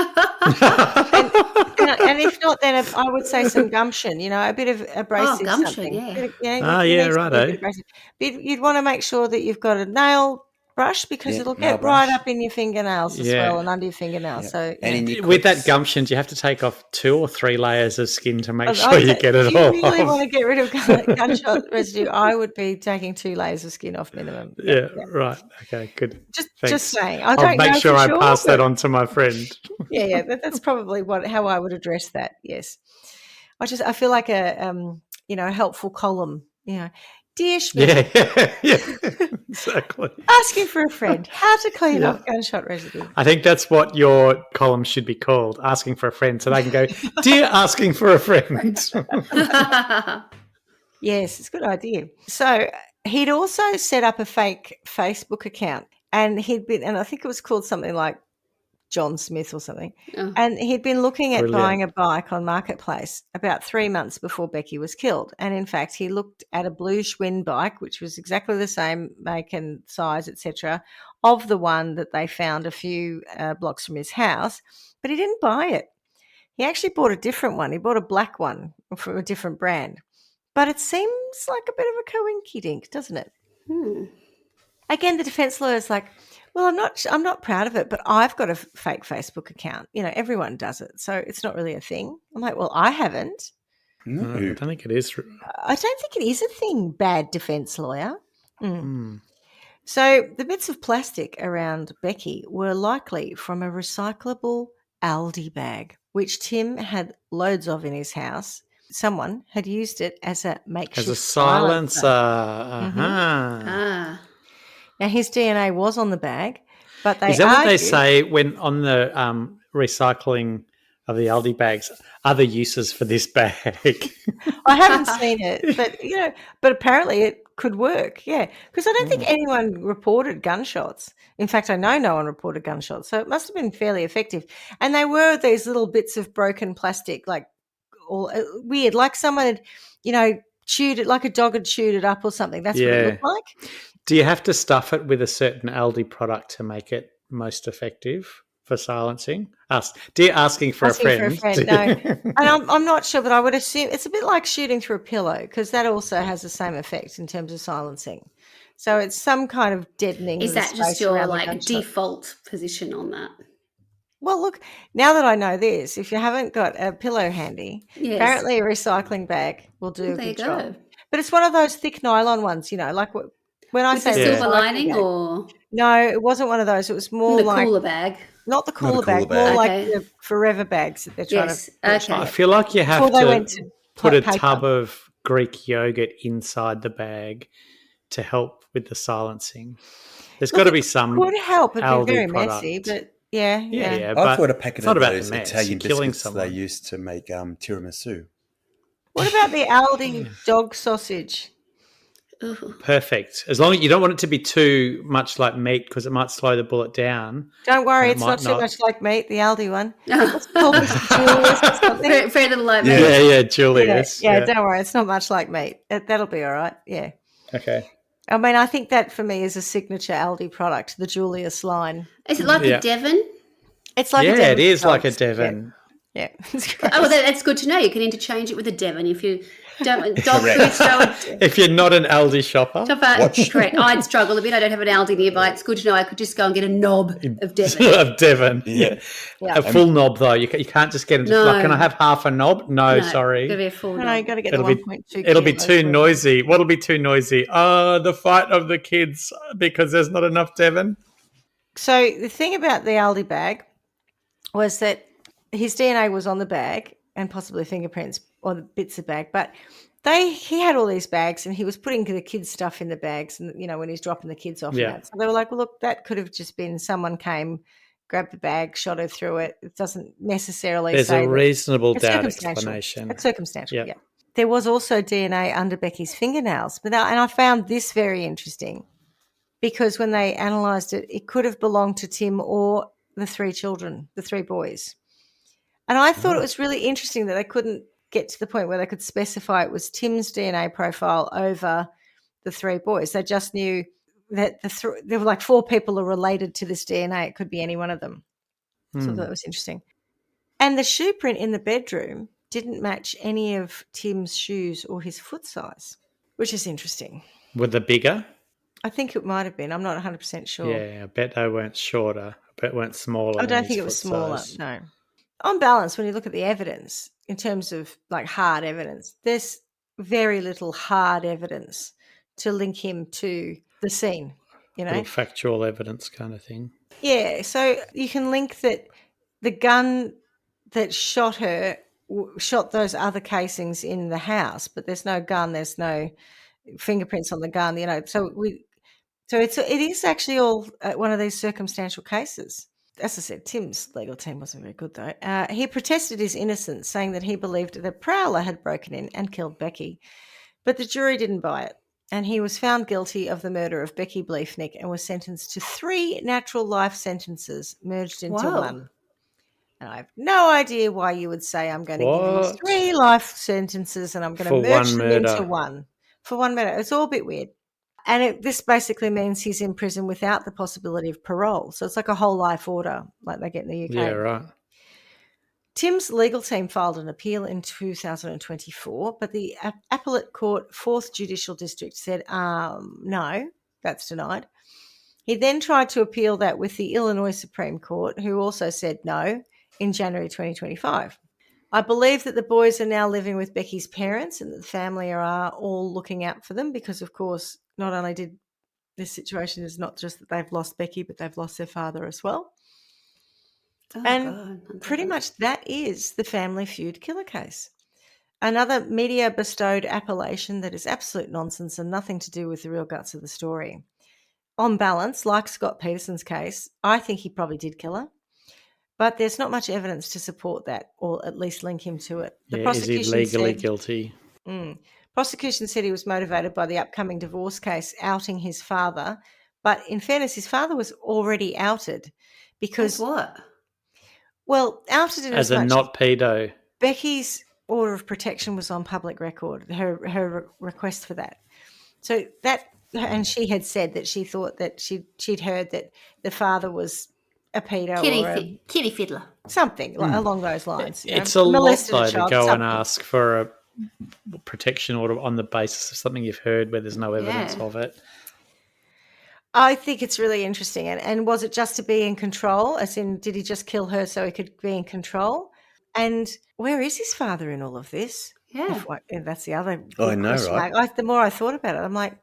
And if not, then I would say some gumption, a bit of abrasive gumption, something. yeah. Righto. You'd want to make sure that you've got a nail brush because Yeah, it'll nail get right brush. up in your fingernails as Yeah. well and under your fingernails. Yeah. So, And in your With that clips. gumption, do you have to take off 2 or 3 layers of skin to make I sure you think get it if you all really off? want to get rid of gunshot residue, I would be taking 2 layers of skin off minimum. Yeah, right. Okay, good. Just Thanks. saying. I I'll don't make know sure for I pass that but- on to my friend. Yeah, that's probably how I would address that. Yes, I feel like a helpful column. Dear Schmidt, Yeah, exactly. asking for a friend, how to clean off gunshot residue. I think that's what your column should be called, asking for a friend, so they can go, dear asking for a friend. Yes, it's a good idea. So he'd also set up a fake Facebook account, and I think it was called something like John Smith or something. Oh. And he'd been looking at Brilliant. buying a bike on Marketplace about 3 months before Becky was killed. And in fact, he looked at a blue Schwinn bike, which was exactly the same make and size, etc., of the one that they found a few blocks from his house, but he didn't buy it. He actually bought a different one. He bought a black one from a different brand. But it seems like a bit of a coinky dink, doesn't it? Again, the defence lawyer's like, well, I'm not proud of it, but I've got a fake Facebook account. Everyone does it, so it's not really a thing. I'm like, well, I haven't. No. I don't think it is. I don't think it is a thing, bad defence lawyer. So the bits of plastic around Becky were likely from a recyclable Aldi bag, which Tim had loads of in his house. someone had used it as a makeshift As a silencer. Ah. Now, his DNA was on the bag, but they Is that what they argued- say when on the recycling of the Aldi bags? Other uses for this bag. I haven't seen it, but apparently it could work. Yeah, because I don't think anyone reported gunshots. In fact, I know no one reported gunshots, so it must have been fairly effective. And they were these little bits of broken plastic, like all weird, like someone had, chewed it, like a dog had chewed it up or something. That's what it looked like. Do you have to stuff it with a certain Aldi product to make it most effective for silencing? Asking for a friend. No. And I'm not sure, but I would assume it's a bit like shooting through a pillow because that also has the same effect in terms of silencing. So it's some kind of deadening. Is that just your default position on that? Well, look, now that I know this, if you haven't got a pillow handy, apparently a recycling bag will do a good job. But it's one of those thick nylon ones, like when I say the silver lining bag, or no, it wasn't one of those. It was more like cooler bag. Not the cooler bag, more like the forever bags that they're trying to. Okay. I feel like you have to put a tub of Greek yogurt inside the bag to help with the silencing. There's got to be some. Would help. It'd Aldi be very product. messy, but yeah. I thought a packet of those mess. Italian biscuits they used to make tiramisu. What about the Aldi dog sausage? Ooh. Perfect. As long as you don't want it to be too much like meat because it might slow the bullet down. Don't worry, it's not too much like meat, the Aldi one. It's called Julius or something. Very little like meat. Yeah, Julius. Yeah, don't worry, it's not much like meat. That'll be all right, yeah. Okay. I mean, I think that for me is a signature Aldi product, the Julius line. Is it like a Devon? It's like a Devon. Yeah, it is like a Devon. Yeah. Oh, well, that's good to know. You can interchange it with a Devon if you don't want dog food. If you're not an Aldi shopper. Correct. I'd struggle a bit. I don't have an Aldi nearby. It's good to know I could just go and get a knob of Devon. Of Devon, yeah. A full knob, though. You can't just get it. Like, can I have half a knob? No, sorry. Got to be a full knob. No, you got to get the 1.2 It'll be too noisy. What'll be too noisy? The fight of the kids because there's not enough Devon. So the thing about the Aldi bag was that his DNA was on the bag and possibly fingerprints or the bits of bag, but he had all these bags and he was putting the kids' stuff in the bags and, when he's dropping the kids off. Yeah. And that. So they were like, well, look, that could have just been someone came, grabbed the bag, shot her through it. It doesn't necessarily There's say a reasonable doubt circumstantial. explanation. It's circumstantial, yeah. There was also DNA under Becky's fingernails, and I found this very interesting because when they analysed it, it could have belonged to Tim or the three children, the three boys. And I thought it was really interesting that they couldn't get to the point where they could specify it was Tim's DNA profile over the three boys. They just knew that there were like four people are related to this DNA. It could be any one of them. So that was interesting. And the shoe print in the bedroom didn't match any of Tim's shoes or his foot size, which is interesting. Were they bigger? I think it might have been. I'm not 100% sure. Yeah, I bet they weren't shorter. I bet they weren't smaller. I don't think it was smaller, no. On balance, when you look at the evidence, in terms of like hard evidence, there's very little hard evidence to link him to the scene, Little factual evidence kind of thing. Yeah, so you can link that the gun that shot her shot those other casings in the house, but there's no gun, there's no fingerprints on the gun, So it is actually all one of these circumstantial cases. As I said, Tim's legal team wasn't very good, though. He protested his innocence, saying that he believed the prowler had broken in and killed Becky. But the jury didn't buy it, and he was found guilty of the murder of Becky Bliefnick and was sentenced to 3 natural life sentences merged into one. And I have no idea why you would say I'm going to give him 3 life sentences and I'm going to merge them into one. For one murder. It's all a bit weird. And this basically means he's in prison without the possibility of parole. So it's like a whole life order like they get in the UK. Yeah, right. Tim's legal team filed an appeal in 2024, but the Appellate Court 4th Judicial District said, no, that's denied. He then tried to appeal that with the Illinois Supreme Court, who also said no in January 2025. I believe that the boys are now living with Becky's parents and that the family are all looking out for them because, of course, not only did this situation is not just that they've lost Becky, but they've lost their father as well. Pretty much that is the Family Feud killer case. Another media-bestowed appellation that is absolute nonsense and nothing to do with the real guts of the story. On balance, like Scott Peterson's case, I think he probably did kill her, but there's not much evidence to support that or at least link him to it. Is he legally guilty? Prosecution said he was motivated by the upcoming divorce case outing his father, but in fairness, his father was already outed because... As what? Well, outed in as a not pedo. Becky's order of protection was on public record, her request for that. So that, and she had said that she thought that she'd heard that the father was a pedo kitty fiddler. Something along those lines. It's a lot, though, to go and ask for a protection order on the basis of something you've heard where there's no evidence of it. I think it's really interesting. And was it just to be in control? As in, did he just kill her so he could be in control? And where is his father in all of this? Yeah. That's the other I know, right? The more I thought about it, I'm like,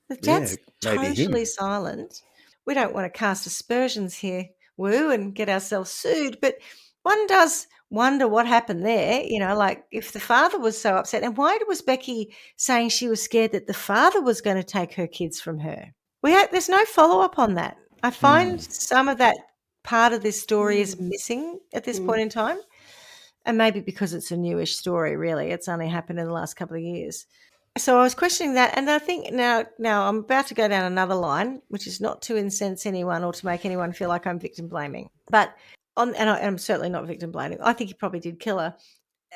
the dad's totally silent. We don't want to cast aspersions here, woo, and get ourselves sued. But one does wonder what happened there, like if the father was so upset. And why was Becky saying she was scared that the father was going to take her kids from her? There's no follow-up on that. I find some of that part of this story is missing at this point in time. And maybe because it's a newish story, really. It's only happened in the last couple of years. So I was questioning that. And I think now I'm about to go down another line, which is not to incense anyone or to make anyone feel like I'm victim blaming. But I'm certainly not victim blaming. I think he probably did kill her.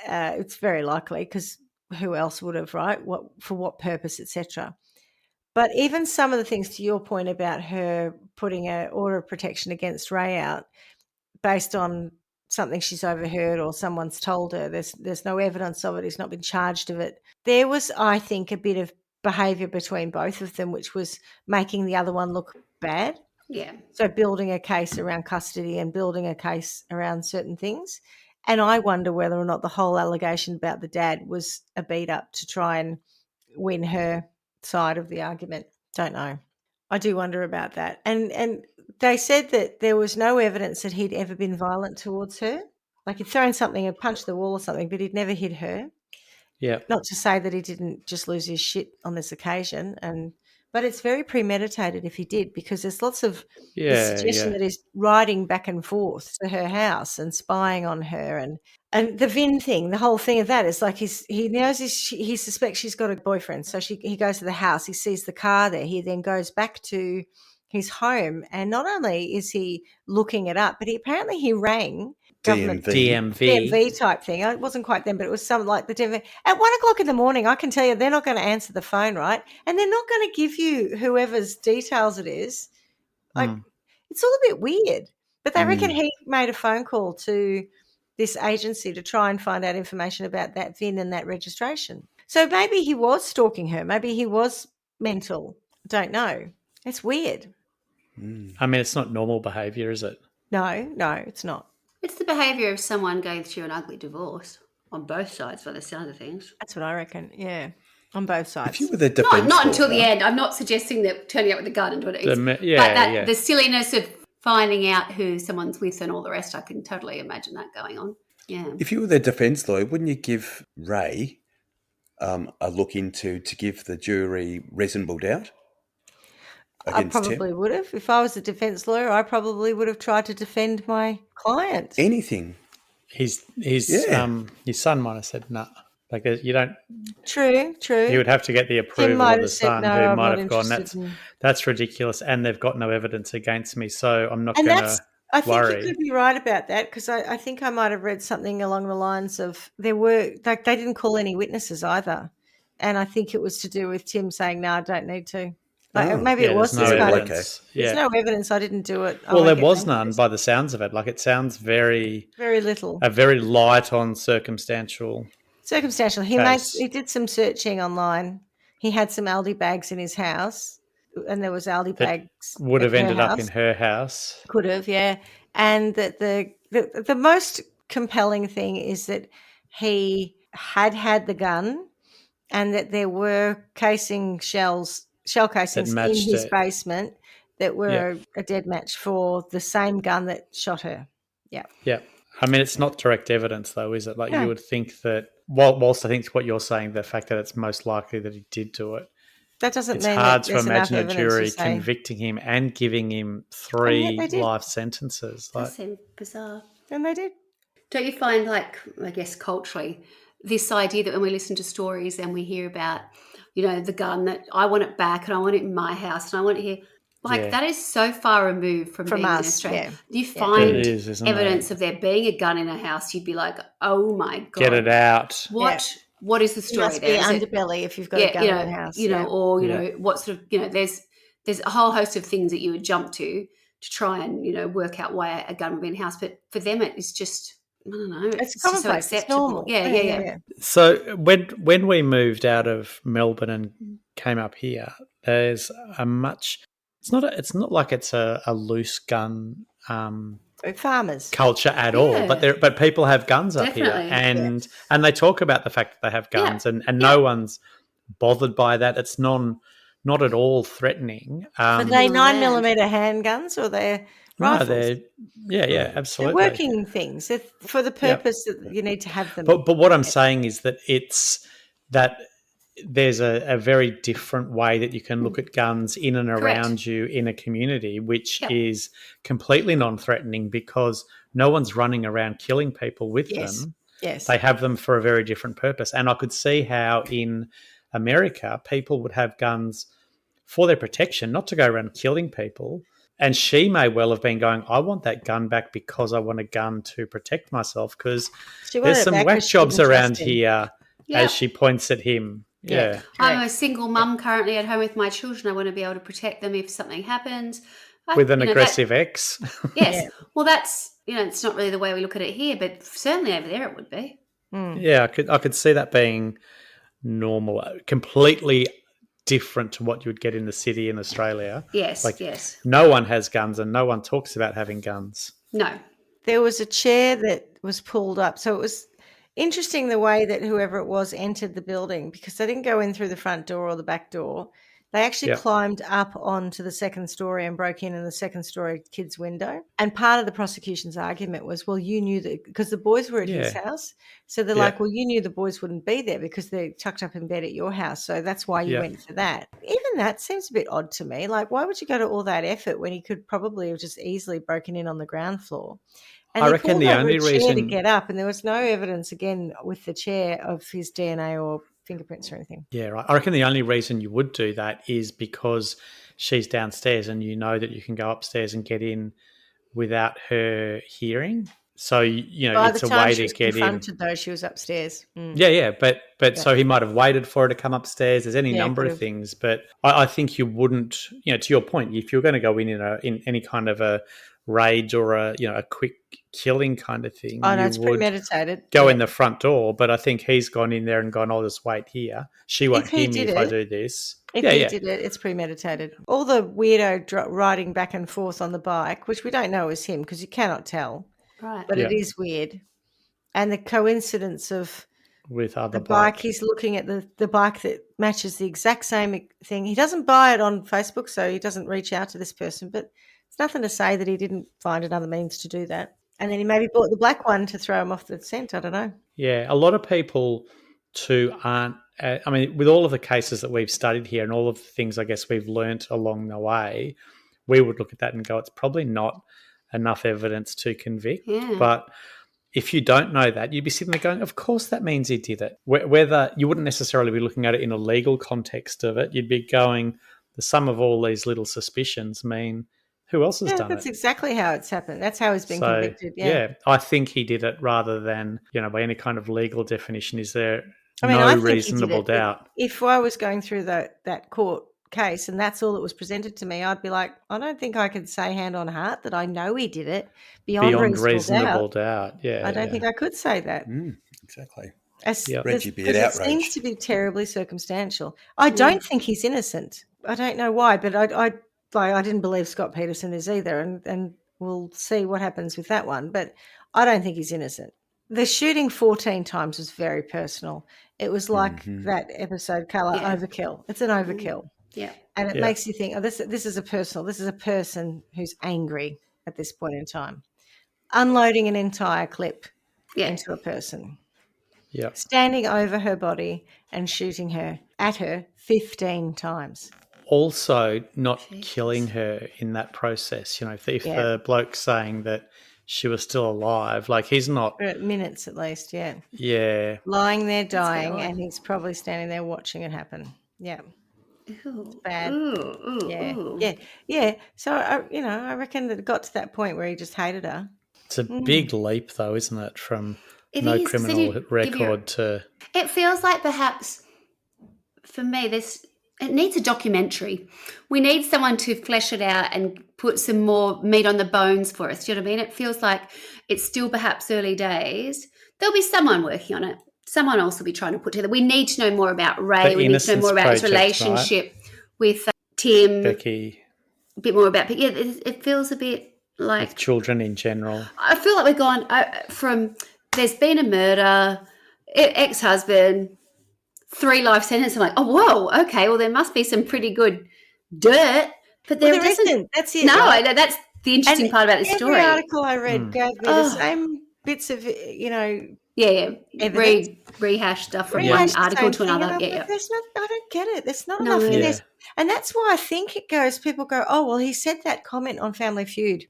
It's very likely because who else would have, right? For what purpose, etc. But even some of the things, to your point about her putting an order of protection against Ray out based on something she's overheard or someone's told her, there's no evidence of it, he's not been charged of it. There was, I think, a bit of behaviour between both of them which was making the other one look bad. Yeah. So building a case around custody and building a case around certain things. And I wonder whether or not the whole allegation about the dad was a beat up to try and win her side of the argument. Don't know. I do wonder about that. And they said that there was no evidence that he'd ever been violent towards her. Like he'd thrown something and punched the wall or something, but he'd never hit her. Yeah. Not to say that he didn't just lose his shit on this occasion, but it's very premeditated if he did, because there's lots of the suggestion that he's riding back and forth to her house and spying on her, and the Vin thing, the whole thing of that is like he knows he suspects she's got a boyfriend, so he goes to the house, he sees the car there, he then goes back to his home, and not only is he looking it up, but he rang DMV type thing. It wasn't quite them, but it was something like the DMV. At 1 o'clock in the morning, I can tell you they're not going to answer the phone, right? And they're not going to give you whoever's details it is. Like, it's all a bit weird. But they reckon he made a phone call to this agency to try and find out information about that VIN and that registration. So maybe he was stalking her. Maybe he was mental. Don't know. It's weird. I mean, it's not normal behaviour, is it? No, it's not. It's the behaviour of someone going through an ugly divorce on both sides, by the sound of things. That's what I reckon, yeah, on both sides. If you were the defense not until the end. I'm not suggesting that turning up with a gun and doing it. The silliness of finding out who someone's with and all the rest, I can totally imagine that going on. Yeah. If you were the defence lawyer, wouldn't you give Ray a look into to give the jury reasonable doubt? I probably would have. If I was a defence lawyer, I probably would have tried to defend my client. Anything. His son might have said no. Like you don't. True. He would have to get the approval of the son, who might have gone, that's ridiculous, and they've got no evidence against me, so I'm not going to worry. I think you could be right about that, because I think I might have read something along the lines of they didn't call any witnesses either, and I think it was to do with Tim saying, "No, I don't need to." It was no evidence. There's no evidence. I didn't do it. Well, there was none by the sounds of it. Like, it sounds very little. A very light on circumstantial. He did some searching online. He had some Aldi bags in his house, and there was Aldi bags would have ended up in her house. Could have, yeah. And that the most compelling thing is that he had the gun, and that there were shell casings in his basement that were a dead match for the same gun that shot her. Yeah. Yeah. I mean, it's not direct evidence, though, is it? Like, you would think that whilst I think what you're saying, the fact that it's most likely that he did do it, that doesn't it's mean hard that to there's enough imagine a evidence jury to say. convicting him and giving him And yet 3 they did. life sentences. That seems bizarre. And they did. Don't you find, like, I guess culturally, this idea that when we listen to stories and we hear about, you know, the gun, that I want it back and I want it in my house and I want it here, like that is so far removed from being us, in Australia. yeah. You find It is, isn't evidence it? of there being a gun in a house, you'd be like, oh my God. Get it out. What is the story must there? be Is underbelly if you've got a gun in the house. You know, or, you know, what sort of, you know, there's a whole host of things that you would jump to try and, you know, work out why a gun would be in a house. But for them, it is just, I don't know. It's just so acceptable. Yeah. So when we moved out of Melbourne and came up here, there's a much. It's not like it's a loose gun farmers culture at all, but people have guns up here, and they talk about the fact that they have guns, and no one's bothered by that. It's not at all threatening. Are they 9mm handguns or they're rifles? No, they're absolutely. They're working things. They're for the purpose that you need to have them. But what I'm saying is that it's that there's a very different way that you can look at guns in and around you in a community, which is completely non-threatening because no one's running around killing people with them. Yes. They have them for a very different purpose. And I could see how in America people would have guns for their protection, not to go around killing people. And she may well have been going, I want that gun back because I want a gun to protect myself because there's some whack jobs around here as she points at him. Yeah. I'm a single mum currently at home with my children. I want to be able to protect them if something happens. With an aggressive ex. Yes. Well, that's, you know, it's not really the way we look at it here, but certainly over there it would be. Yeah, I could see that being normal, completely different to what you would get in the city in Australia. Yes, no one has guns and no one talks about having guns. No. There was a chair that was pulled up. So it was interesting the way that whoever it was entered the building because they didn't go in through the front door or the back door. They actually climbed up onto the second story and broke in the second story kid's window. And part of the prosecution's argument was, well, you knew that because the boys were at his house. So they're like, well, you knew the boys wouldn't be there because they're tucked up in bed at your house. So that's why you went for that. Even that seems a bit odd to me. Like, why would you go to all that effort when he could probably have just easily broken in on the ground floor? And I reckon the only reason to get up, and there was no evidence again with the chair of his DNA or fingerprints or anything. Yeah, right. I reckon the only reason you would do that is because she's downstairs and you know that you can go upstairs and get in without her hearing. So, you know, it's a way to get in. Though she was upstairs. Yeah. But so he might have waited for her to come upstairs. There's any number of things. But I think you wouldn't, you know, to your point, if you're going to go in any kind of a rage or a quick killing kind of thing. Oh, no, it's premeditated. Go in the front door, but I think he's gone in there and gone, I'll just wait here. She won't hear me if I do this. If he did it, it's premeditated. All the weirdo riding back and forth on the bike, which we don't know is him because you cannot tell. Right. But it is weird. And the coincidence of with other the bike, he's looking at the bike that matches the exact same thing. He doesn't buy it on Facebook, so he doesn't reach out to this person, but it's nothing to say that he didn't find another means to do that. And then he maybe bought the black one to throw him off the scent. I don't know. Yeah, a lot of people too aren't, I mean, with all of the cases that we've studied here and all of the things I guess we've learnt along the way, we would look at that and go, it's probably not enough evidence to convict. Yeah. But if you don't know that, you'd be sitting there going, of course that means he did it. Whether you wouldn't necessarily be looking at it in a legal context of it, you'd be going, the sum of all these little suspicions mean who else has done it? That's exactly how it's happened. That's how he's been convicted. Yeah, I think he did it rather than, by any kind of legal definition. Is there I think reasonable doubt? If I was going through that court case and that's all that was presented to me, I'd be like, I don't think I could say hand on heart that I know he did it beyond reasonable doubt. Yeah, I don't think I could say that. Exactly. Reggie beard outraged. It seems to be terribly circumstantial. I don't think he's innocent. I don't know why, but I didn't believe Scott Peterson is either, and we'll see what happens with that one. But I don't think he's innocent. The shooting 14 times was very personal. It was like that episode, Colour, overkill. It's an overkill. Yeah. And it makes you think, this is a person who's angry at this point in time. Unloading an entire clip into a person. Yep. standing over her body and shooting her at her 15 times. Also, not Jesus. killing her in that process. You know, if Yeah. the bloke's saying that she was still alive, like he's not. For minutes at least, yeah. Yeah. Lying there That's a bit dying, odd. and he's probably standing there watching it happen. Yeah. Ooh, Bad. ooh, Yeah. ooh. Yeah. Yeah. So, I reckon that it got to that point where he just hated her. It's a big leap, though, isn't it? From It no is, 'cause then criminal you give record to. It feels like perhaps for me, it needs a documentary. We need someone to flesh it out and put some more meat on the bones for us. Do you know what I mean? It feels like it's still perhaps early days. There'll be someone working on it. Someone else will be trying to put together. We need to know more about Ray. The We need to know Innocence more about his Project, right? relationship with Tim. Becky, A bit more about, but yeah, it feels a bit with like children in general. I feel like we're gone from there's been a murder, ex-husband, 3 life sentences. I'm like, oh, whoa, okay, well, there must be some pretty good dirt, but there Well, there doesn't. isn't. That's it. No, right? that's the interesting And part about this every story. article I read gave me the Oh. same bits of, Yeah, evidence. rehash stuff from Yeah. one Rehash the article same to thing, another. and I'm Yeah, like, I don't get it. There's not No. enough in Yeah. this. And that's why I think people go, oh, well, he said that comment on Family Feud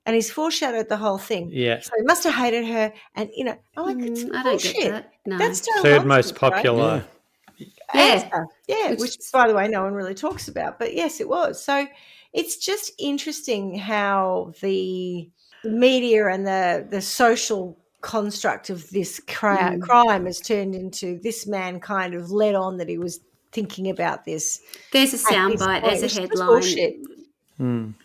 and he's foreshadowed the whole thing. Yeah. So he must have hated her. And, I'm like, it's I don't get bullshit. that. No. That's no Third most nonsense, right? popular. Answer. Yeah, Which which, is- by the way, no one really talks about. But yes, it was. So it's just interesting how the media and the social construct of this crime has turned into this man kind of led on that he was thinking about this. There's a At this soundbite. point, There's a which is headline. bullshit.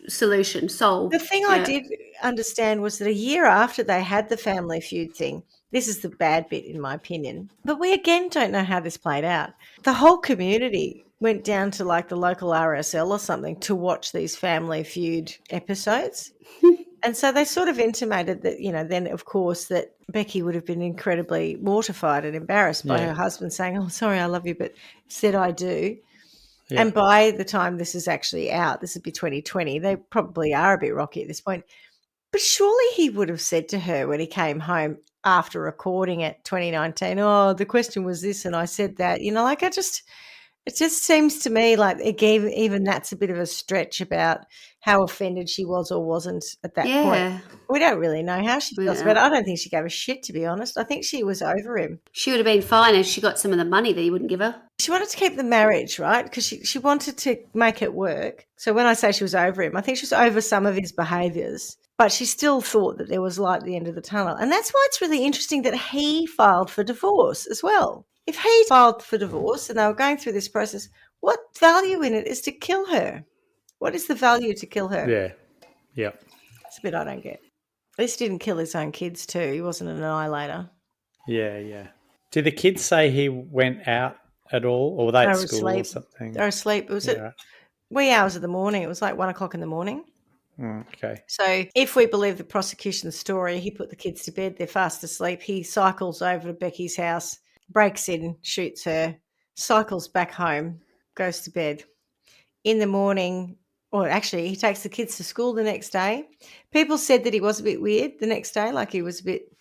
Solution solved. The thing I did understand was that a year after they had the Family Feud thing, this is the bad bit in my opinion, but we again don't know how this played out. The whole community went down to like the local RSL or something to watch these Family Feud episodes. And so they sort of intimated that, then of course that Becky would have been incredibly mortified and embarrassed by her husband saying, oh, sorry, I love you, but said I do. Yeah. And by the time this is actually out, this would be 2020, they probably are a bit rocky at this point. But surely he would have said to her when he came home after recording it 2019, oh, the question was this and I said that, it just seems to me like it gave, even that's a bit of a stretch about how offended she was or wasn't at that point. We don't really know how she feels about it. I don't think she gave a shit, to be honest. I think she was over him. She would have been fine if she got some of the money that he wouldn't give her. She wanted to keep the marriage, right? Because she wanted to make it work. So when I say she was over him, I think she was over some of his behaviours, but she still thought that there was light at the end of the tunnel. And that's why it's really interesting that he filed for divorce as well. If he filed for divorce and they were going through this process, what value in it is to kill her? What is the value to kill her? Yeah. Yeah. It's a bit I don't get. At least he didn't kill his own kids too. He wasn't an annihilator. Yeah. Yeah. Did the kids say he went out at all, or were they at school asleep. or something? They were asleep. It was at wee hours of the morning. It was like 1 o'clock in the morning. Okay. So if we believe the prosecution's story, he put the kids to bed. They're fast asleep. He cycles over to Becky's house, breaks in, shoots her, cycles back home, goes to bed. In the morning, or actually he takes the kids to school the next day. People said that he was a bit weird the next day, like he was a bit,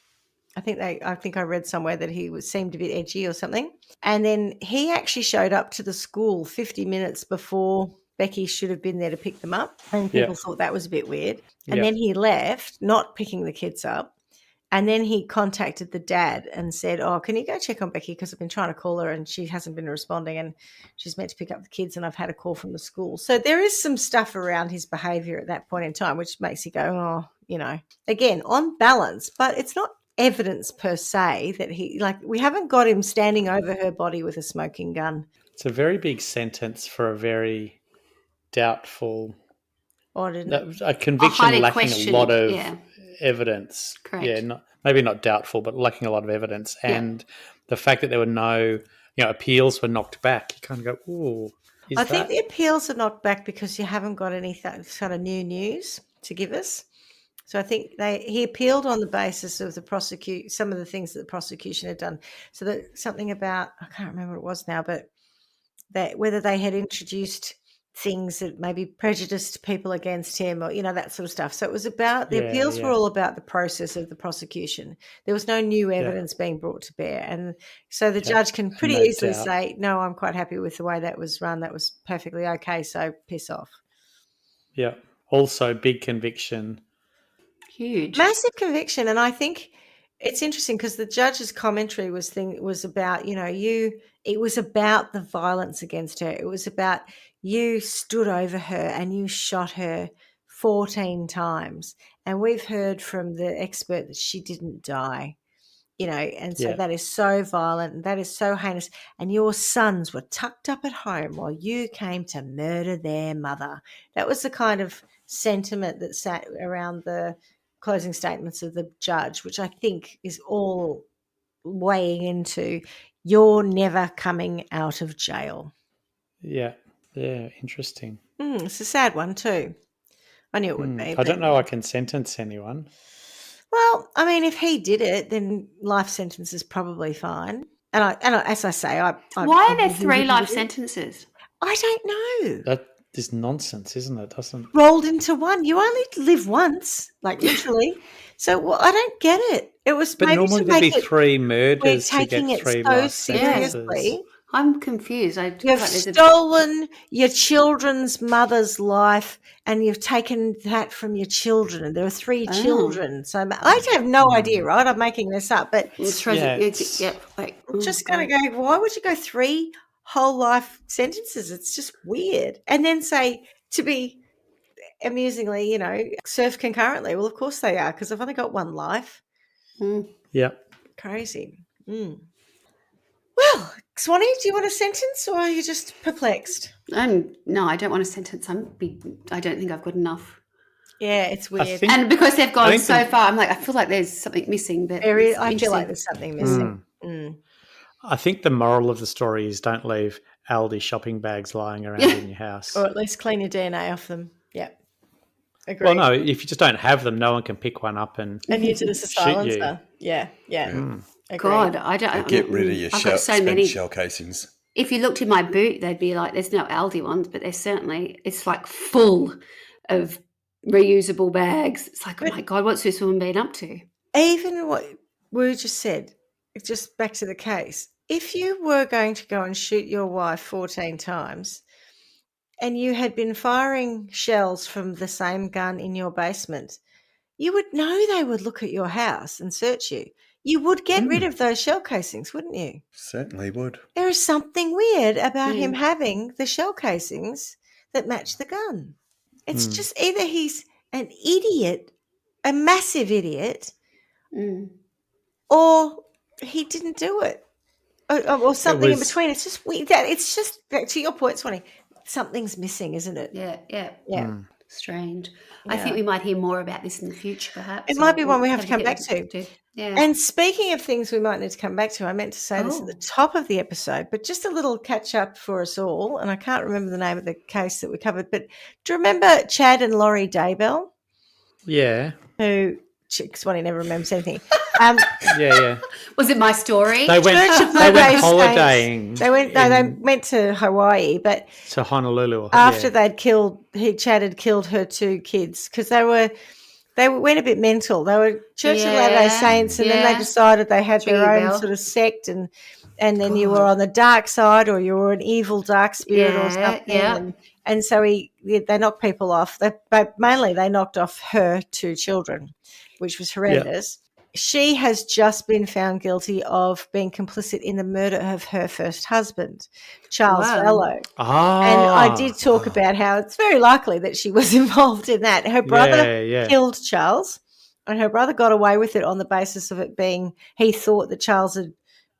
I think I read somewhere that he seemed a bit edgy or something. And then he actually showed up to the school 50 minutes before Becky should have been there to pick them up. And people thought that was a bit weird. And then he left, not picking the kids up. And then he contacted the dad and said, oh, can you go check on Becky? Because I've been trying to call her and she hasn't been responding and she's meant to pick up the kids and I've had a call from the school. So there is some stuff around his behaviour at that point in time, which makes you go, again, on balance, but it's not evidence per se that we haven't got him standing over her body with a smoking gun. It's a very big sentence for a very doubtful, a conviction lacking a lot of evidence. Correct. Yeah, maybe not doubtful, but lacking a lot of evidence. And the fact that there were no, appeals were knocked back, you kind of go, ooh. I think the appeals are knocked back because you haven't got any kind of new news to give us. So I think he appealed on the basis of some of the things that the prosecution had done. So that something about, I can't remember what it was now, but that whether they had introduced things that maybe prejudiced people against him or, that sort of stuff. So it was about, the Yeah, appeals were yeah. all about the process of the prosecution. There was no new evidence being brought to bear. And so the judge can pretty no easily doubt. say, no, I'm quite happy with the way that was run. That was perfectly okay. So piss off. Yeah. Also, big conviction. Huge. Massive conviction. And I think it's interesting because the judge's commentary was about, it was about the violence against her. It was about you stood over her and you shot her 14 times. And we've heard from the expert that she didn't die. And so Yeah. that is so violent and that is so heinous. And your sons were tucked up at home while you came to murder their mother. That was the kind of sentiment that sat around the closing statements of the judge, which I think is all weighing into you're never coming out of jail. Yeah. Yeah. Interesting. It's a sad one too. I knew it would be. I don't know I can sentence anyone. Well, I mean, if he did it, then life sentence is probably fine. And as I say, I Why are there probably 3 life wouldn't. sentences? I don't know. That is nonsense, isn't it? Doesn't Rolled into one. You only live once, like literally. So I don't get it. It was But maybe normally to there'd be make it. 3 We're murders to taking get it 3 so life sentences. seriously. I'm confused. I feel You've like there's stolen your children's mother's life and you've taken that from your children. And there are 3 children. So I have no idea, right? I'm making this up. But I'm just going to go, why would you go 3 whole life sentences? It's just weird. And then say, to be amusingly, served concurrently. Well, of course they are, because I've only got 1 life. Yeah. Crazy. Well, Swanee, do you want a sentence or are you just perplexed? No, I don't want a sentence. I don't think I've got enough. Yeah, it's weird. And because they've gone so far, I'm like, I feel like there's something missing. But I feel like there's something missing. I think the moral of the story is don't leave Aldi shopping bags lying around in your house. Or at least clean your DNA off them. Yeah. Agreed. Well, no, if you just don't have them, no one can pick one up and use it as a silencer. Yeah. God, I don't. Get rid of your shell casings. If you looked in my boot, they'd be like, there's no Aldi ones, but there's certainly, it's like full of reusable bags. It's like, oh my God, what's this woman been up to? Even what we just said, just back to the case, if you were going to go and shoot your wife 14 times and you had been firing shells from the same gun in your basement, you would know they would look at your house and search you. You would get rid of those shell casings, wouldn't you? Certainly would. There is something weird about him having the shell casings that match the gun. It's just either he's an idiot, a massive idiot, or he didn't do it, or something in between. It's just weird. It's just, to your point, Swanee, something's missing, isn't it? Yeah. Strange. I think we might hear more about this in the future, perhaps. It might be one we have to come back to. Yeah. And speaking of things we might need to come back to, I meant to say this at the top of the episode, but just a little catch up for us all. And I can't remember the name of the case that we covered, but do you remember Chad and Laurie Daybell? Yeah. Who, Swanee never remembers anything. Yeah. Was it my story? They went holidaying. They went to Hawaii, but to Honolulu. After Chad had killed her 2 kids because they went a bit mental. They were Church of Latter-day Saints, and then they decided they had their own sort of sect, and then you were on the dark side, or you were an evil dark spirit or something. Yeah. And so they knocked people off. But mainly they knocked off her 2 children, which was horrendous. She has just been found guilty of being complicit in the murder of her first husband, Charles Vallow. And I did talk about how it's very likely that she was involved in that. Her brother killed Charles, and her brother got away with it on the basis of it being he thought that Charles had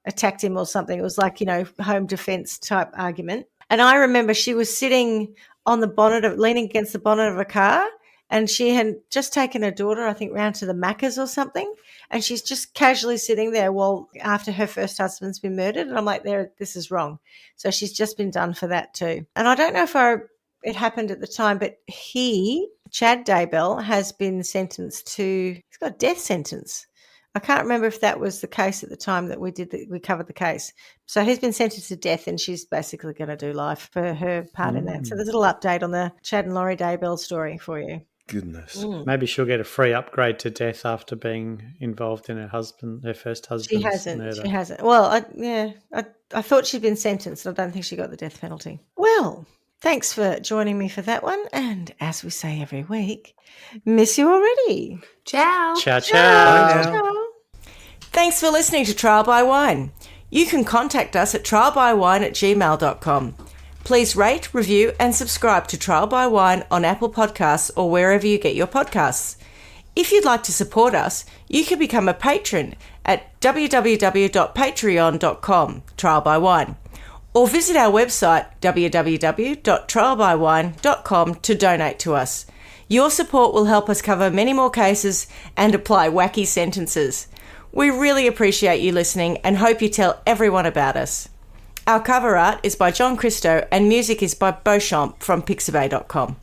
attacked him or something. It was like, home defense type argument. And I remember she was sitting on the leaning against the bonnet of a car, and she had just taken her daughter, I think, round to the Macca's or something, and she's just casually sitting there after her first husband's been murdered. And I'm like, this is wrong. So she's just been done for that too. And I don't know if it happened at the time, but Chad Daybell, has been sentenced he's got a death sentence I can't remember if that was the case at the time that we covered the case. So he's been sentenced to death, and she's basically going to do life for her part in that. So there's a little update on the Chad and Laurie Daybell story for you. Goodness. Maybe she'll get a free upgrade to death after being involved in her first husband's murder. She hasn't. Well, I thought she'd been sentenced. I don't think she got the death penalty. Well, thanks for joining me for that one. And as we say every week, miss you already. Ciao. Ciao, ciao. Ciao. Thanks for listening to Trial by Wine. You can contact us at trialbywine@gmail.com. Please rate, review and subscribe to Trial by Wine on Apple Podcasts or wherever you get your podcasts. If you'd like to support us, you can become a patron at www.patreon.com, Trial by Wine, or visit our website www.trialbywine.com to donate to us. Your support will help us cover many more cases and apply wacky sentences. We really appreciate you listening and hope you tell everyone about us. Our cover art is by John Christo and music is by Beauchamp from pixabay.com.